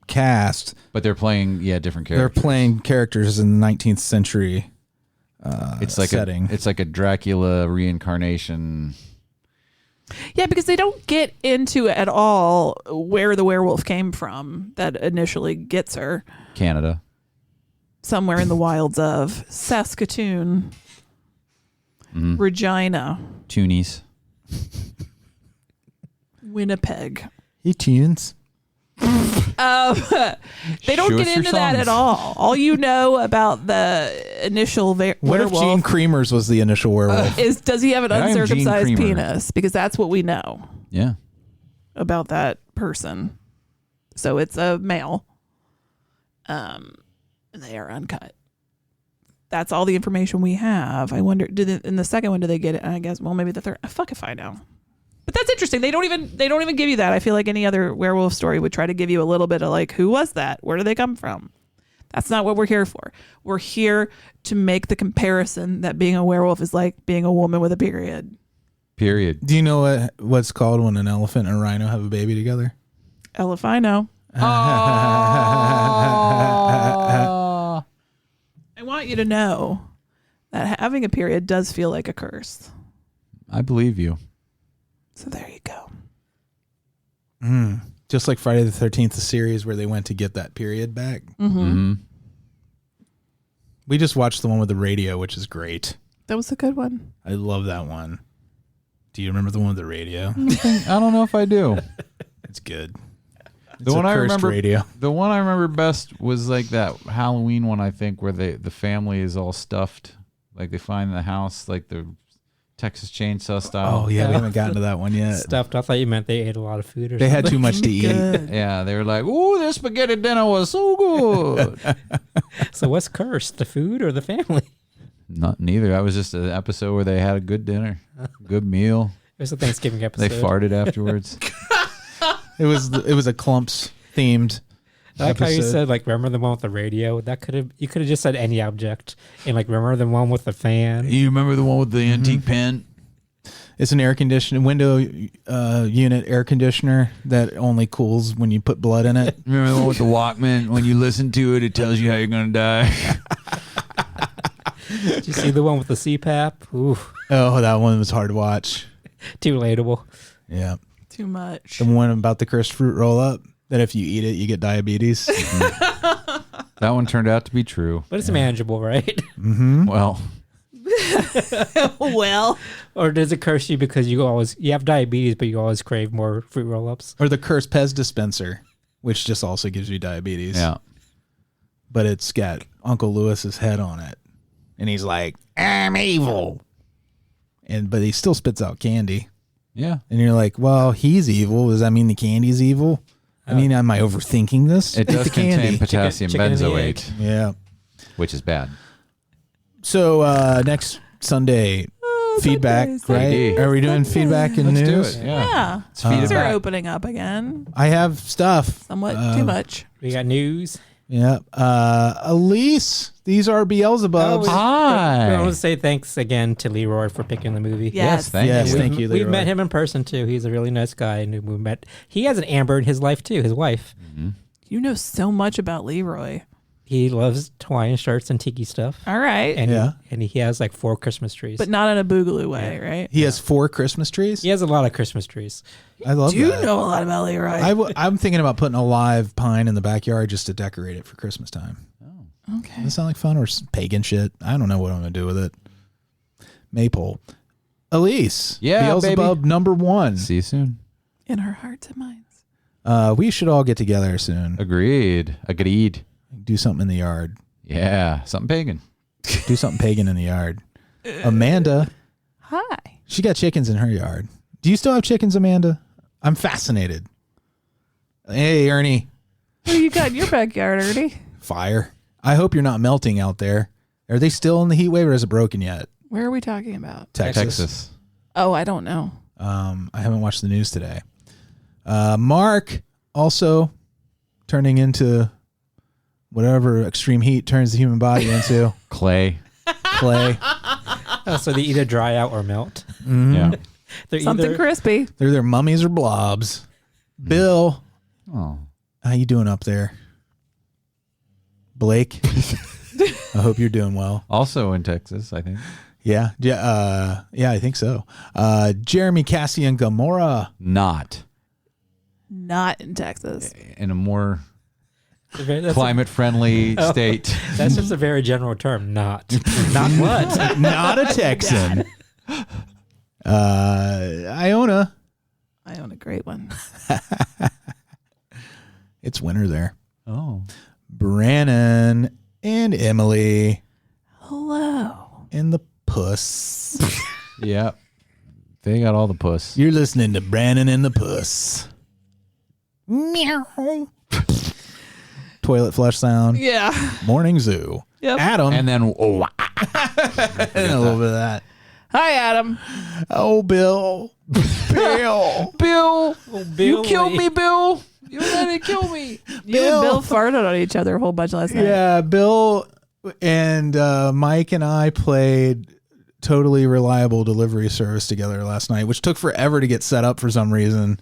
Speaker 3: cast,
Speaker 4: but they're playing different characters.
Speaker 3: They're playing characters in the 19th century.
Speaker 4: It's like
Speaker 3: setting.
Speaker 4: It's like a Dracula reincarnation.
Speaker 5: Yeah, because they don't get into at all where the werewolf came from that initially gets her.
Speaker 4: Canada.
Speaker 5: Somewhere in the wilds of Saskatoon, Regina,
Speaker 4: Toonies,
Speaker 5: Winnipeg.
Speaker 3: He tunes.
Speaker 5: They don't get into that at all. All you know about the initial
Speaker 3: What if
Speaker 5: werewolf
Speaker 3: Gene Creamer's was the initial werewolf?
Speaker 5: is does he have an
Speaker 4: I am Gene
Speaker 5: uncircumcised
Speaker 4: Creamer.
Speaker 5: penis? Because that's what we know
Speaker 4: Yeah.
Speaker 5: about that person. So it's a male. They are uncut. That's all the information we have. I wonder, in the second one, do they get it? I guess. Well, maybe the third. Fuck if I know. But that's interesting. They don't even give you that. I feel like any other werewolf story would try to give you a little bit of like, who was that? Where do they come from? That's not what we're here for. We're here to make the comparison that being a werewolf is like being a woman with a period.
Speaker 4: Period.
Speaker 3: Do you know what's called when an elephant and a rhino have a baby together?
Speaker 5: Elephino. I want you to know that having a period does feel like a curse.
Speaker 4: I believe you.
Speaker 5: So there you go.
Speaker 3: Just like Friday the 13th, the series where they went to get that period back. We just watched the one with the radio, which is great.
Speaker 5: That was a good one.
Speaker 3: I love that one. Do you remember the one with the radio?
Speaker 4: I don't know if I do.
Speaker 3: It's good.
Speaker 4: The one I remember best was like that Halloween one, I think, where the family is all stuffed. Like they find the house like the Texas Chainsaw style.
Speaker 3: Oh yeah, we haven't gotten to that one yet.
Speaker 6: Stuffed. I thought you meant they ate a lot of food or
Speaker 3: They
Speaker 6: something.
Speaker 3: had too much to eat.
Speaker 4: Yeah, they were like, "Ooh, this spaghetti dinner was so good."
Speaker 6: So what's cursed, the food or the family?
Speaker 4: Neither. That was just an episode where they had a good dinner, good meal.
Speaker 6: It was a Thanksgiving episode.
Speaker 4: They farted afterwards.
Speaker 3: It was a clumps themed.
Speaker 6: I like how you
Speaker 3: episode.
Speaker 6: said, like, remember the one with the radio? You could have just said any object. And, like, remember the one with the fan?
Speaker 4: You remember the one with the antique pen?
Speaker 3: It's an air conditioning window unit air conditioner that only cools when you put blood in it.
Speaker 4: Remember the one with the Walkman? When you listen to it, it tells you how you're going to die.
Speaker 6: Did you see the one with the CPAP? Ooh.
Speaker 3: Oh, that one was hard to watch.
Speaker 6: Too relatable.
Speaker 3: Yeah.
Speaker 5: Too much.
Speaker 3: The one about the cursed fruit roll up that if you eat it, you get diabetes.
Speaker 4: That one turned out to be true.
Speaker 6: But it's manageable, right?
Speaker 3: Mm-hmm.
Speaker 4: Well.
Speaker 5: Well.
Speaker 6: Or does it curse you because you have diabetes, but you always crave more fruit roll-ups?
Speaker 3: Or the cursed Pez dispenser, which just also gives you diabetes.
Speaker 4: Yeah.
Speaker 3: But it's got Uncle Lewis's head on it. And he's like, I'm evil. But he still spits out candy.
Speaker 4: Yeah.
Speaker 3: And you're like, well, he's evil. Does that mean the candy's evil? I mean, am I overthinking this?
Speaker 4: It
Speaker 3: Eat
Speaker 4: does
Speaker 3: the candy.
Speaker 4: contain potassium
Speaker 6: Chicken and the
Speaker 4: benzoate.
Speaker 3: Yeah.
Speaker 4: Which is bad.
Speaker 3: So next Sunday, feedback,
Speaker 5: Sundays.
Speaker 3: right?
Speaker 4: Feed.
Speaker 3: Are we doing feedback and
Speaker 4: Let's do
Speaker 3: news?
Speaker 4: it.
Speaker 5: Yeah.
Speaker 4: Let's feed it
Speaker 5: Things are
Speaker 4: back.
Speaker 5: opening up again.
Speaker 3: I have stuff.
Speaker 5: Somewhat too much.
Speaker 6: We got news.
Speaker 3: Yeah. Alise, these are Beelzebubs.
Speaker 6: I want to say thanks again to Leroy for picking the movie.
Speaker 5: Yes.
Speaker 4: Thank you.
Speaker 3: Thank you, Leroy.
Speaker 6: We've met him in person too. He's a really nice guy, and we met. He has an Amber in his life too. His wife.
Speaker 4: Mm-hmm.
Speaker 5: You know so much about Leroy.
Speaker 6: He loves Hawaiian shirts and tiki stuff.
Speaker 5: All right.
Speaker 6: And he has like 4 Christmas trees.
Speaker 5: But not in a boogaloo way, right?
Speaker 3: He has 4 Christmas trees.
Speaker 6: He has a lot of Christmas trees.
Speaker 3: I love
Speaker 5: You
Speaker 3: that.
Speaker 5: know a lot about Leroy.
Speaker 3: I'm thinking about putting a live pine in the backyard just to decorate it for Christmas time.
Speaker 5: Okay.
Speaker 3: Does that sound like fun or pagan shit? I don't know what I'm going to do with it. Maypole. Alise.
Speaker 4: Yeah,
Speaker 3: Beelzebub
Speaker 4: baby.
Speaker 3: number 1.
Speaker 4: See you soon.
Speaker 5: In our hearts and minds.
Speaker 3: We should all get together soon.
Speaker 4: Agreed.
Speaker 3: Do something in the yard.
Speaker 4: Yeah, something pagan.
Speaker 3: Do something pagan in the yard. Amanda.
Speaker 5: Hi.
Speaker 3: She got chickens in her yard. Do you still have chickens, Amanda? I'm fascinated. Hey, Ernie.
Speaker 5: What do you got in your backyard, Ernie?
Speaker 3: Fire. I hope you're not melting out there. Are they still in the heat wave or is it broken yet?
Speaker 5: Where are we talking about?
Speaker 3: Texas.
Speaker 5: Oh, I don't know.
Speaker 3: I haven't watched the news today. Mark also turning into whatever extreme heat turns the human body into.
Speaker 4: Clay.
Speaker 6: Oh, so they either dry out or melt.
Speaker 3: Mm-hmm.
Speaker 4: Yeah.
Speaker 6: They're
Speaker 5: Something crispy.
Speaker 3: They're either mummies or blobs. Bill.
Speaker 4: Oh.
Speaker 3: How you doing up there? Blake. I hope you're doing well.
Speaker 4: Also in Texas, I think.
Speaker 3: Yeah. Yeah, I think so. Jeremy, Cassie, and Gamora.
Speaker 4: Not
Speaker 5: in Texas.
Speaker 4: In a more
Speaker 6: That's
Speaker 4: climate-friendly state.
Speaker 6: That's just a very general term. Not what?
Speaker 3: Not a Texan. Iona.
Speaker 5: Great one.
Speaker 3: It's winter there.
Speaker 4: Oh.
Speaker 3: Branan and Emily.
Speaker 5: Hello.
Speaker 3: And the puss.
Speaker 4: Yeah. They got all the puss.
Speaker 3: You're listening to Branan and the puss. Meow. Toilet flush sound.
Speaker 5: Yeah.
Speaker 3: Morning zoo.
Speaker 5: Yep.
Speaker 3: Adam.
Speaker 4: And then
Speaker 3: and a little bit of that.
Speaker 5: Hi, Adam.
Speaker 3: Oh, Bill. Bill.
Speaker 4: Bill.
Speaker 6: Oh, Billy.
Speaker 4: You killed me, Bill. You let it kill me.
Speaker 5: You and Bill farted on each other a whole bunch last night.
Speaker 3: Yeah, Bill and Mike and I played Totally Reliable Delivery Service together last night, which took forever to get set up for some reason.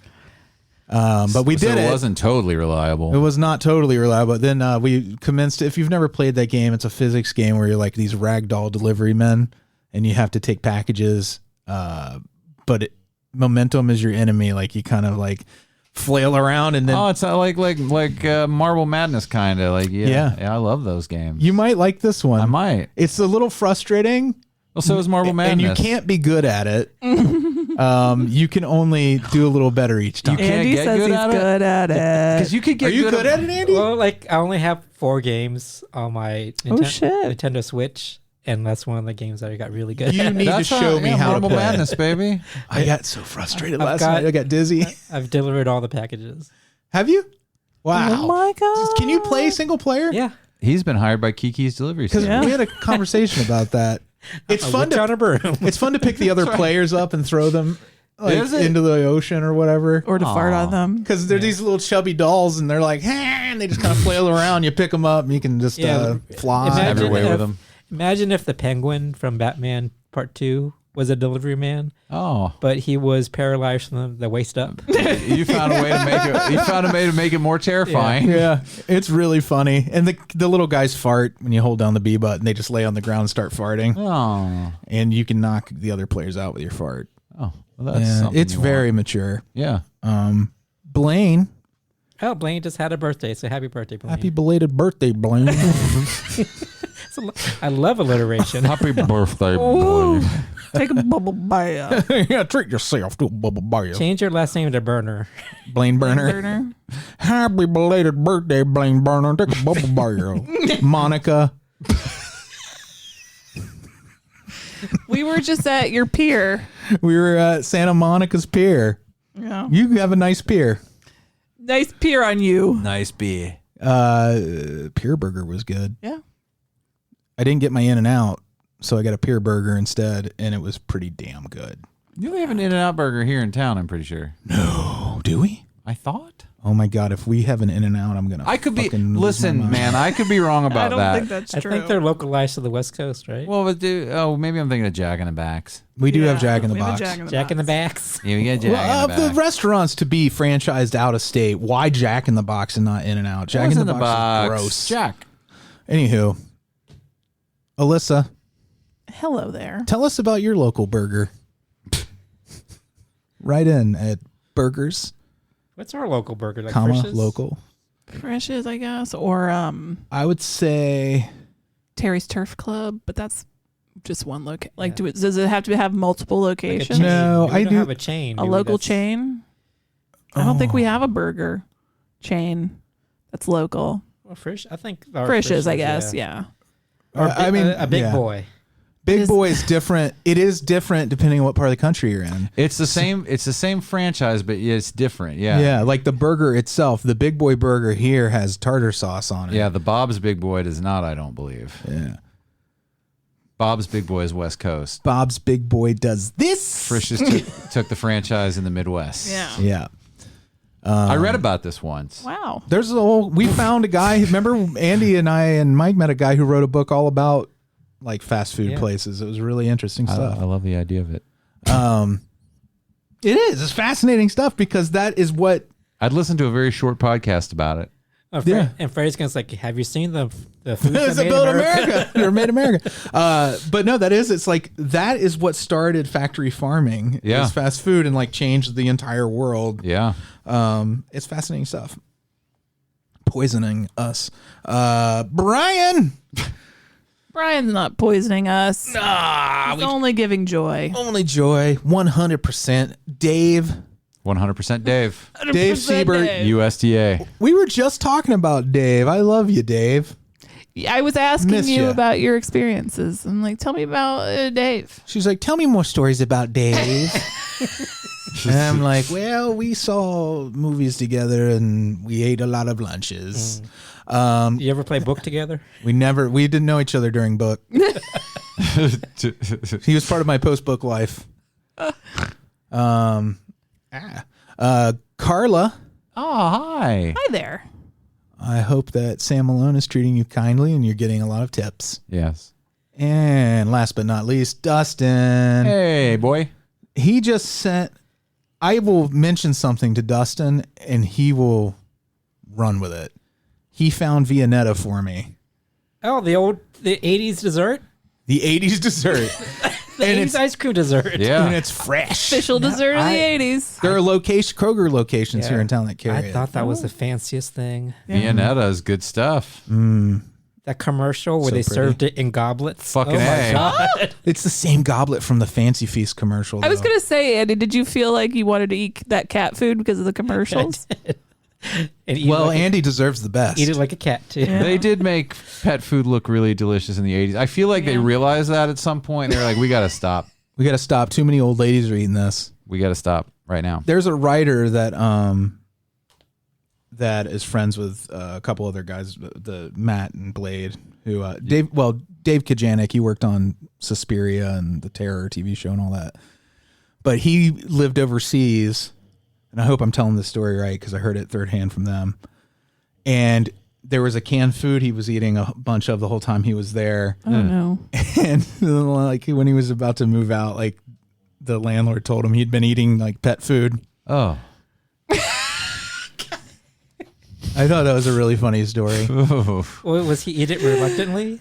Speaker 3: But we did it.
Speaker 4: It wasn't totally reliable.
Speaker 3: It was not totally reliable. Then we commenced. If you've never played that game, it's a physics game where you're like these ragdoll delivery men, and you have to take packages. But momentum is your enemy. Like you kind of like flail around and then.
Speaker 4: Oh, it's like Marble Madness kind of like yeah. I love those games.
Speaker 3: You might like this one.
Speaker 4: I might.
Speaker 3: It's a little frustrating.
Speaker 4: Well, so is Marble Madness,
Speaker 3: and you can't be good at it. You can only do a little better each time.
Speaker 4: You can't
Speaker 5: Andy
Speaker 4: get
Speaker 5: says
Speaker 4: good
Speaker 5: he's
Speaker 4: at
Speaker 5: good at it.
Speaker 4: Because you could get.
Speaker 3: Are you good at it, Andy?
Speaker 6: Well, like I only have 4 games on my Nintendo Switch, and that's one of the games that I got really good
Speaker 3: You
Speaker 6: at.
Speaker 3: need to show me how to
Speaker 4: Marble
Speaker 3: play.
Speaker 4: Madness, baby.
Speaker 3: I got so frustrated last night. I got dizzy.
Speaker 6: I've delivered all the packages.
Speaker 3: Have you? Wow.
Speaker 5: Oh my god.
Speaker 3: Can you play single player?
Speaker 6: Yeah.
Speaker 4: He's been hired by Kiki's Delivery
Speaker 3: Because
Speaker 4: Service.
Speaker 3: we had a conversation about that. It's fun to pick the other players up and throw them into the ocean or whatever.
Speaker 5: Or to fart on them.
Speaker 3: Because they're these little chubby dolls and they're like, and they just kind of flail around. You pick them up and you can just fly
Speaker 4: everywhere with them.
Speaker 6: Imagine if the penguin from Batman Part 2 was a delivery man.
Speaker 4: Oh.
Speaker 6: But he was paralyzed from the waist up.
Speaker 4: You found a way to make it. You found a way to make it more terrifying.
Speaker 3: Yeah, it's really funny. And the little guys fart when you hold down the B button. They just lay on the ground and start farting.
Speaker 4: Oh.
Speaker 3: And you can knock the other players out with your fart.
Speaker 4: Oh, well, that's something
Speaker 3: it's
Speaker 4: you
Speaker 3: very
Speaker 4: want.
Speaker 3: mature.
Speaker 4: Yeah.
Speaker 3: Blayne.
Speaker 6: Oh, Blayne just had a birthday, so happy birthday, Blayne.
Speaker 3: Happy belated birthday, Blayne.
Speaker 6: I love alliteration.
Speaker 4: Happy birthday, Blayne.
Speaker 5: Take a bubble bath.
Speaker 3: Yeah, treat yourself to a bubble bath.
Speaker 6: Change your last name to Burner.
Speaker 3: Blayne Burner. Happy belated birthday, Blayne Burner. Take a bubble bath. Monica.
Speaker 5: We were just at your pier.
Speaker 3: We were at Santa Monica's pier.
Speaker 5: Yeah.
Speaker 3: You have a nice pier.
Speaker 5: Nice pier on you.
Speaker 4: Nice beer.
Speaker 3: Pier burger was good.
Speaker 5: Yeah.
Speaker 3: I didn't get my In-N-Out, so I got a pier burger instead, and it was pretty damn good.
Speaker 4: You have an In-N-Out burger here in town, I'm pretty sure.
Speaker 3: No, do we?
Speaker 4: I thought.
Speaker 3: Oh my god, if we have an In-N-Out, I'm gonna.
Speaker 4: I could be.
Speaker 3: fucking lose my
Speaker 4: Listen,
Speaker 3: mind.
Speaker 4: man, I could be wrong about
Speaker 5: I don't
Speaker 4: that.
Speaker 5: think that's true.
Speaker 6: I think they're localized to the West Coast, right?
Speaker 4: Well, but maybe I'm thinking of Jack in the Backs.
Speaker 3: We do have Jack in the
Speaker 5: we have a
Speaker 3: Box.
Speaker 6: Jack in the Backs.
Speaker 4: Yeah, we got Jack in the
Speaker 3: The
Speaker 4: Backs.
Speaker 3: restaurants to be franchised out of state. Why Jack in the Box and not In-N-Out? Jack in the Box is gross.
Speaker 4: Jack.
Speaker 3: Anywho, Alyssa,
Speaker 5: Hello there.
Speaker 3: tell us about your local burger. Right in at Burgers,
Speaker 6: What's our local burger? Like
Speaker 3: comma
Speaker 6: Frisch's?
Speaker 3: local.
Speaker 5: Frisch's, I guess, or
Speaker 3: I would say
Speaker 5: Terry's Turf Club, but that's just one location. Like, does it have to have multiple locations?
Speaker 6: chain.
Speaker 3: No,
Speaker 6: We
Speaker 3: I
Speaker 6: don't
Speaker 3: do
Speaker 6: have a chain.
Speaker 5: A
Speaker 6: do we?
Speaker 5: local
Speaker 6: That's-
Speaker 5: chain? I don't think we have a burger chain that's local.
Speaker 6: Well, Frisch, I think. our
Speaker 5: Frisch's, I
Speaker 6: Frisch's,
Speaker 5: guess, yeah.
Speaker 6: Or
Speaker 3: I mean,
Speaker 6: a big
Speaker 3: yeah.
Speaker 6: boy.
Speaker 3: Big Boy is different. It is different depending on what part of the country you're in.
Speaker 4: It's the same. It's the same franchise, but it's different. Yeah.
Speaker 3: Yeah, like the burger itself. The Big Boy burger here has tartar sauce on it.
Speaker 4: Yeah. The Bob's Big Boy does not. I don't believe.
Speaker 3: Yeah.
Speaker 4: Bob's Big Boy is West Coast.
Speaker 3: Bob's Big Boy does this.
Speaker 4: Frisch's took the franchise in the Midwest.
Speaker 5: Yeah.
Speaker 3: Yeah.
Speaker 4: I read about this once.
Speaker 5: Wow.
Speaker 3: There's a whole. We found a guy. Remember, Andy and I and Mike met a guy who wrote a book all about like fast food places. It was really interesting stuff.
Speaker 4: I love the idea of it.
Speaker 3: It is. It's fascinating stuff because that is what
Speaker 4: I'd listen to a very short podcast about it.
Speaker 6: Yeah. And Freddy's going to like, have you seen the food that made
Speaker 3: built
Speaker 6: America?
Speaker 3: Or made America. But no, that is. It's like that is what started factory farming.
Speaker 4: Yeah.
Speaker 3: Is fast food and like changed the entire world.
Speaker 4: Yeah.
Speaker 3: It's fascinating stuff. Poisoning us. Brian.
Speaker 5: Brian's not poisoning us.
Speaker 3: Nah,
Speaker 5: He's only giving joy.
Speaker 3: Only joy. 100%. Dave.
Speaker 4: 100% Dave.
Speaker 5: 100%
Speaker 3: Dave Siebert.
Speaker 5: Dave.
Speaker 4: USDA.
Speaker 3: We were just talking about Dave. I love you, Dave.
Speaker 5: I was asking
Speaker 3: Miss
Speaker 5: you
Speaker 3: ya.
Speaker 5: about your experiences. I'm like, tell me about Dave.
Speaker 3: She's like, tell me more stories about Dave. And I'm like, well, we saw movies together and we ate a lot of lunches.
Speaker 6: You ever play book together?
Speaker 3: We didn't know each other during book. He was part of my post-book life. Carla.
Speaker 4: Oh, hi.
Speaker 5: Hi there.
Speaker 3: I hope that Sam Malone is treating you kindly and you're getting a lot of tips.
Speaker 4: Yes.
Speaker 3: And last but not least, Dustin.
Speaker 4: Hey, boy.
Speaker 3: He just sent. I will mention something to Dustin and he will run with it. He found Viennetta for me.
Speaker 6: Oh, the 80s dessert?
Speaker 3: The 80s dessert.
Speaker 6: The
Speaker 3: And
Speaker 6: 80s
Speaker 3: it's-
Speaker 6: ice cream dessert.
Speaker 4: Yeah.
Speaker 3: And it's fresh.
Speaker 5: Official dessert of the 80s.
Speaker 3: There are Kroger locations here in town that carry
Speaker 6: I
Speaker 3: it.
Speaker 6: thought that was the fanciest thing.
Speaker 4: Viennetta is good stuff.
Speaker 6: That commercial where
Speaker 3: So
Speaker 6: they
Speaker 3: pretty.
Speaker 6: served it in goblets.
Speaker 4: Fucking
Speaker 6: oh my
Speaker 4: A.
Speaker 6: God.
Speaker 3: It's the same goblet from the Fancy Feast commercial.
Speaker 5: I was
Speaker 3: though.
Speaker 5: going to say, Andy, did you feel like you wanted to eat that cat food because of the commercials?
Speaker 6: And eat
Speaker 3: Well,
Speaker 6: like
Speaker 3: Andy deserves the best.
Speaker 6: eat it like a cat, too.
Speaker 4: They did make pet food look really delicious in the 80s. I feel like they realized that at some point. They're like, we got to stop.
Speaker 3: We got to stop. Too many old ladies are eating this.
Speaker 4: We got to stop right now.
Speaker 3: There's a writer that that is friends with a couple other guys, the Matt and Blade, who Dave Kajanik. He worked on Suspiria and the Terror TV show and all that. But he lived overseas, and I hope I'm telling this story right because I heard it third hand from them. And there was a canned food he was eating a bunch of the whole time he was there.
Speaker 5: Oh, no.
Speaker 3: And like when he was about to move out, like the landlord told him he'd been eating like pet food.
Speaker 4: Oh.
Speaker 3: I thought that was a really funny story.
Speaker 6: Well, was he eat it reluctantly?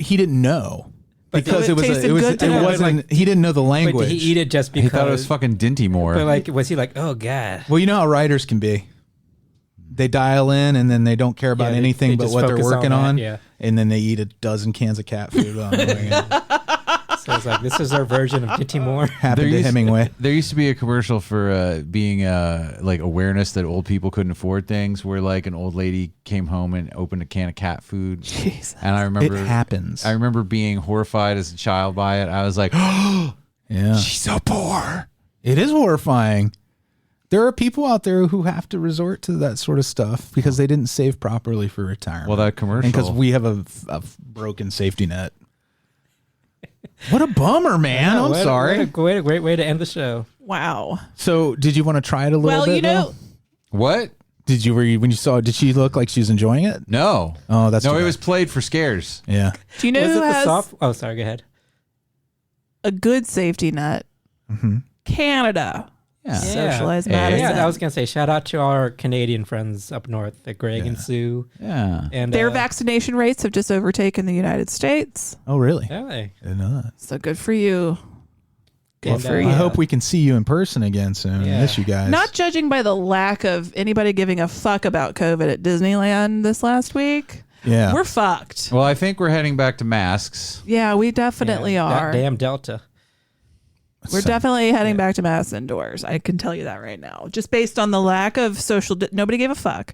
Speaker 3: He didn't know because
Speaker 5: it
Speaker 3: it
Speaker 5: tasted good to him.
Speaker 3: wasn't. He didn't know the
Speaker 6: But
Speaker 3: language.
Speaker 6: did he eat it just because?
Speaker 4: He thought it was fucking Dinty Moore.
Speaker 6: But like, was he like, oh God?
Speaker 3: Well, you know how writers can be. They dial in and then they don't care about
Speaker 6: Yeah,
Speaker 3: anything
Speaker 6: they
Speaker 3: but
Speaker 6: just
Speaker 3: what they're
Speaker 6: focus on
Speaker 3: working
Speaker 6: that,
Speaker 3: on.
Speaker 6: yeah.
Speaker 3: And then they eat a dozen cans of cat food.
Speaker 6: So it's like, this is our version of Dinty Moore.
Speaker 3: Happened to Hemingway.
Speaker 4: There used to be a commercial for being like awareness that old people couldn't afford things, where like an old lady came home and opened a can of cat food.
Speaker 5: Jesus.
Speaker 4: And I remember
Speaker 3: It happens.
Speaker 4: I remember being horrified as a child by it. I was like,
Speaker 3: Yeah.
Speaker 4: she's so poor.
Speaker 3: It is horrifying. There are people out there who have to resort to that sort of stuff because they didn't save properly for retirement.
Speaker 4: Well, that commercial.
Speaker 3: because we have a broken safety net. What a bummer, man. I'm sorry.
Speaker 6: What a great way to end the show.
Speaker 5: Wow.
Speaker 3: So, did you want to try it a little
Speaker 5: Well,
Speaker 3: bit?
Speaker 5: you know,
Speaker 3: though?
Speaker 4: What?
Speaker 3: Did you when you saw it? Did she look like she was enjoying it?
Speaker 4: No.
Speaker 3: Oh, that's
Speaker 4: no.
Speaker 3: too
Speaker 4: It
Speaker 3: bad.
Speaker 4: was played for scares.
Speaker 3: Yeah.
Speaker 5: do you know
Speaker 6: Was
Speaker 5: who
Speaker 6: it the
Speaker 5: has
Speaker 6: soft? Oh, sorry. Go ahead.
Speaker 5: a good safety net?
Speaker 3: Mm-hmm.
Speaker 5: Canada.
Speaker 3: Yeah.
Speaker 5: Socialized
Speaker 4: Hey.
Speaker 5: Madison.
Speaker 6: Yeah, I was gonna say shout out to our Canadian friends up north, the Greg and Sue,
Speaker 4: Yeah.
Speaker 6: and
Speaker 5: Their vaccination rates have just overtaken the United States.
Speaker 3: Oh, really?
Speaker 6: Yeah,
Speaker 3: I didn't know that.
Speaker 5: So good for you. Good
Speaker 6: And,
Speaker 5: for
Speaker 6: uh,
Speaker 5: you.
Speaker 3: I hope we can see you in person again soon.
Speaker 6: Yeah.
Speaker 3: I miss you guys.
Speaker 5: Not judging by the lack of anybody giving a fuck about COVID at Disneyland this last week.
Speaker 3: Yeah.
Speaker 5: We're fucked.
Speaker 4: Well, I think we're heading back to masks.
Speaker 5: Yeah, we definitely
Speaker 6: that
Speaker 5: are.
Speaker 6: damn Delta.
Speaker 5: We're definitely heading back to masks indoors. I can tell you that right now. Just based on the lack of social... nobody gave a fuck.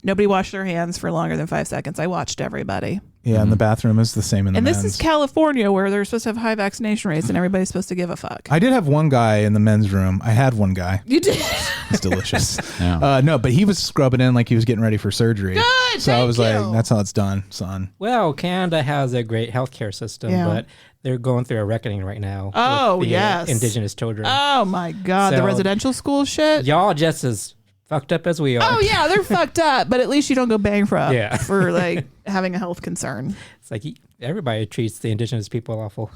Speaker 5: Nobody washed their hands for longer than 5 seconds. I watched everybody.
Speaker 3: Yeah, and the bathroom is the same in the
Speaker 5: And
Speaker 3: men's.
Speaker 5: this is California, where they're supposed to have high vaccination rates, and everybody's supposed to give a fuck.
Speaker 3: I did have one guy in the men's room. I had one guy.
Speaker 5: You did?
Speaker 3: It's delicious. No, but he was scrubbing in like he was getting ready for surgery.
Speaker 5: Good,
Speaker 3: so I was
Speaker 5: thank
Speaker 3: like, that's how it's done, son.
Speaker 6: Well, Canada has a great healthcare system,
Speaker 5: Yeah.
Speaker 6: but they're going through a reckoning right now.
Speaker 5: Oh,
Speaker 6: with the,
Speaker 5: yes.
Speaker 6: Indigenous children.
Speaker 5: Oh, my God. The
Speaker 6: So,
Speaker 5: residential school shit?
Speaker 6: Y'all just as fucked up as we are.
Speaker 5: Oh, yeah. They're fucked up, but at least you don't go bankrupt
Speaker 6: Yeah.
Speaker 5: for, like, having a health concern.
Speaker 6: It's like everybody treats the Indigenous people awful.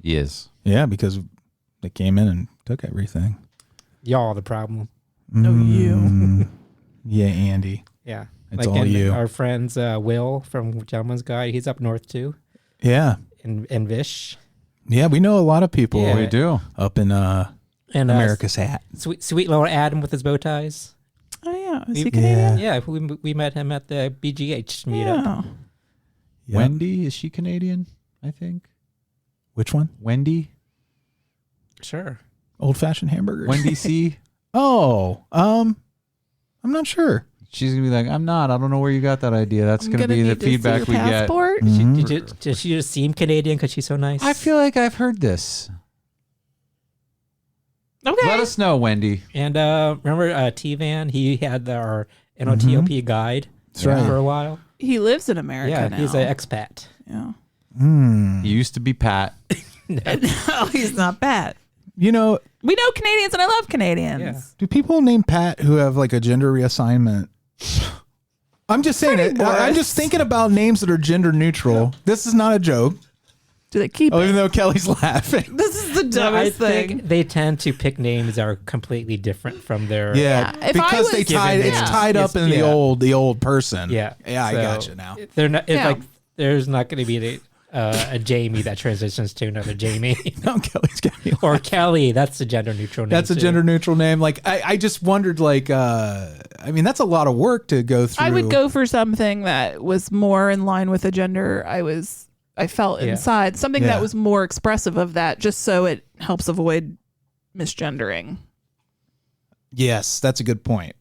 Speaker 4: Yes.
Speaker 3: Yeah, because they came in and took everything.
Speaker 6: Y'all are the problem.
Speaker 5: No, you.
Speaker 3: Yeah, Andy.
Speaker 6: Yeah.
Speaker 3: It's all you.
Speaker 6: Our friends, Will from Gentleman's Guide, he's up north too.
Speaker 3: Yeah.
Speaker 6: In Vish.
Speaker 3: Yeah, we know a lot of people.
Speaker 6: Yeah.
Speaker 4: We do.
Speaker 3: Up in America's Hat.
Speaker 6: Sweet little Adam with his bow ties.
Speaker 5: Oh, yeah. Is
Speaker 6: We-
Speaker 5: he Canadian?
Speaker 6: Yeah, we met him at the BGH meetup.
Speaker 5: Yeah.
Speaker 3: Yep.
Speaker 4: Wendy, is she Canadian? I think.
Speaker 3: Which one?
Speaker 4: Wendy?
Speaker 6: Sure.
Speaker 3: Old fashioned hamburgers.
Speaker 4: Wendy C?
Speaker 3: Oh, I'm not sure.
Speaker 4: She's going to be like, I'm not. I don't know where you got that idea. That's going to be the feedback we get.
Speaker 6: Did she just seem Canadian because she's so nice?
Speaker 4: I feel like I've heard this.
Speaker 5: Okay.
Speaker 4: Let us know, Wendy.
Speaker 6: And remember T-Van? He had our NOTOP guide
Speaker 3: That's right.
Speaker 6: for a while.
Speaker 5: He lives in America
Speaker 6: Yeah,
Speaker 5: now.
Speaker 6: he's an expat.
Speaker 5: Yeah.
Speaker 4: He used to be Pat.
Speaker 5: No, he's not Pat.
Speaker 3: You know,
Speaker 5: we know Canadians, and I love Canadians.
Speaker 6: Yeah.
Speaker 3: do people named Pat who have like a gender reassignment? I'm just saying it. I'm just thinking about names that are gender neutral. This is not a joke.
Speaker 5: Do they keep
Speaker 3: even though Kelly's laughing.
Speaker 5: This is the
Speaker 6: No, I
Speaker 5: dumbest thing.
Speaker 6: think they tend to pick names that are completely different from their.
Speaker 3: Yeah,
Speaker 5: if I
Speaker 3: because
Speaker 5: was
Speaker 3: they tied
Speaker 6: given
Speaker 3: it's
Speaker 6: names.
Speaker 3: tied up in the old person.
Speaker 6: Yeah,
Speaker 3: yeah, I
Speaker 6: So,
Speaker 3: got you now.
Speaker 6: They're not. It's
Speaker 5: Yeah.
Speaker 6: like there's not going to be a Jamie that transitions to another Jamie.
Speaker 3: No, Kelly's got me.
Speaker 6: Or Kelley. That's a gender neutral name.
Speaker 3: That's a
Speaker 6: too.
Speaker 3: gender neutral name. Like I just wondered. Like I mean, that's a lot of work to go through.
Speaker 5: I would go for something that was more in line with the gender I felt
Speaker 6: Yeah.
Speaker 5: inside. Something
Speaker 3: Yeah.
Speaker 5: that was more expressive of that, just so it helps avoid misgendering,
Speaker 3: Yes, that's a good point.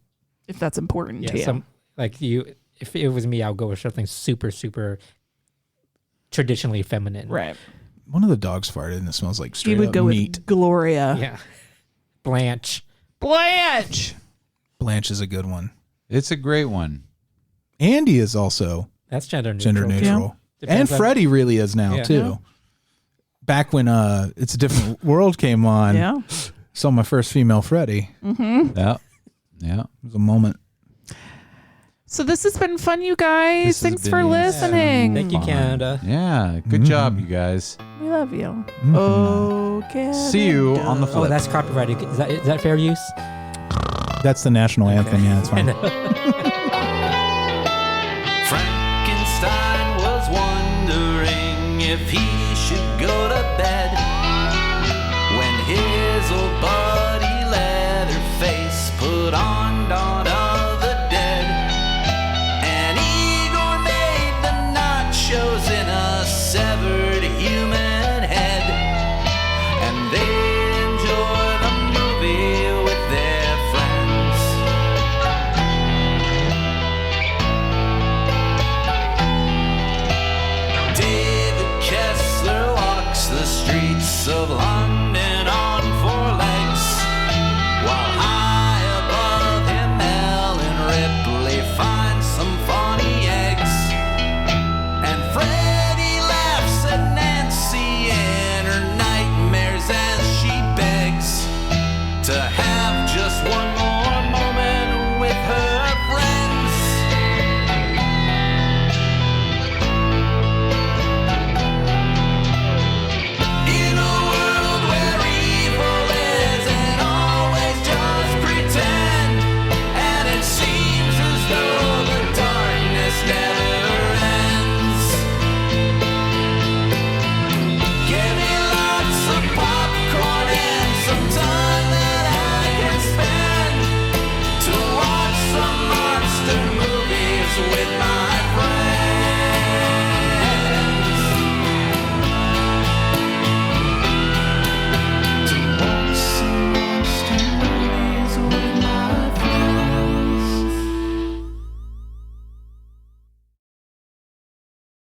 Speaker 5: if that's important to
Speaker 6: Yeah,
Speaker 5: you.
Speaker 6: like you. If it was me, I'll go with something super, super traditionally feminine.
Speaker 5: Right.
Speaker 3: One of the dogs farted and it smells like straight
Speaker 5: You would
Speaker 3: up
Speaker 5: go
Speaker 3: meat.
Speaker 5: with Gloria.
Speaker 6: Yeah. Blanche.
Speaker 5: Blanche.
Speaker 3: Blanche is a good one.
Speaker 4: It's a great one.
Speaker 3: Andy is also
Speaker 6: That's gender neutral.
Speaker 3: gender neutral. And
Speaker 6: Depends on-
Speaker 3: Freddy really is now
Speaker 6: Yeah.
Speaker 3: too.
Speaker 5: Yeah.
Speaker 3: Back when It's a Different World came on,
Speaker 5: Yeah.
Speaker 3: saw my first female Freddy.
Speaker 5: Mm-hmm.
Speaker 4: Yeah. Yeah.
Speaker 3: It was a moment.
Speaker 5: So this has been fun, you guys.
Speaker 4: This has
Speaker 5: Thanks for
Speaker 4: been
Speaker 5: listening.
Speaker 6: Thank you, Canada.
Speaker 4: Yeah. Good job, you guys.
Speaker 5: We love you.
Speaker 3: Mm-hmm.
Speaker 5: Oh, Canada.
Speaker 4: See you on the flip.
Speaker 6: Oh, that's copyrighted. Is that fair use?
Speaker 3: That's the national anthem. Yeah, that's fine.
Speaker 15: Frankenstein was wondering if he should go to bed when his old buddy Leatherface put on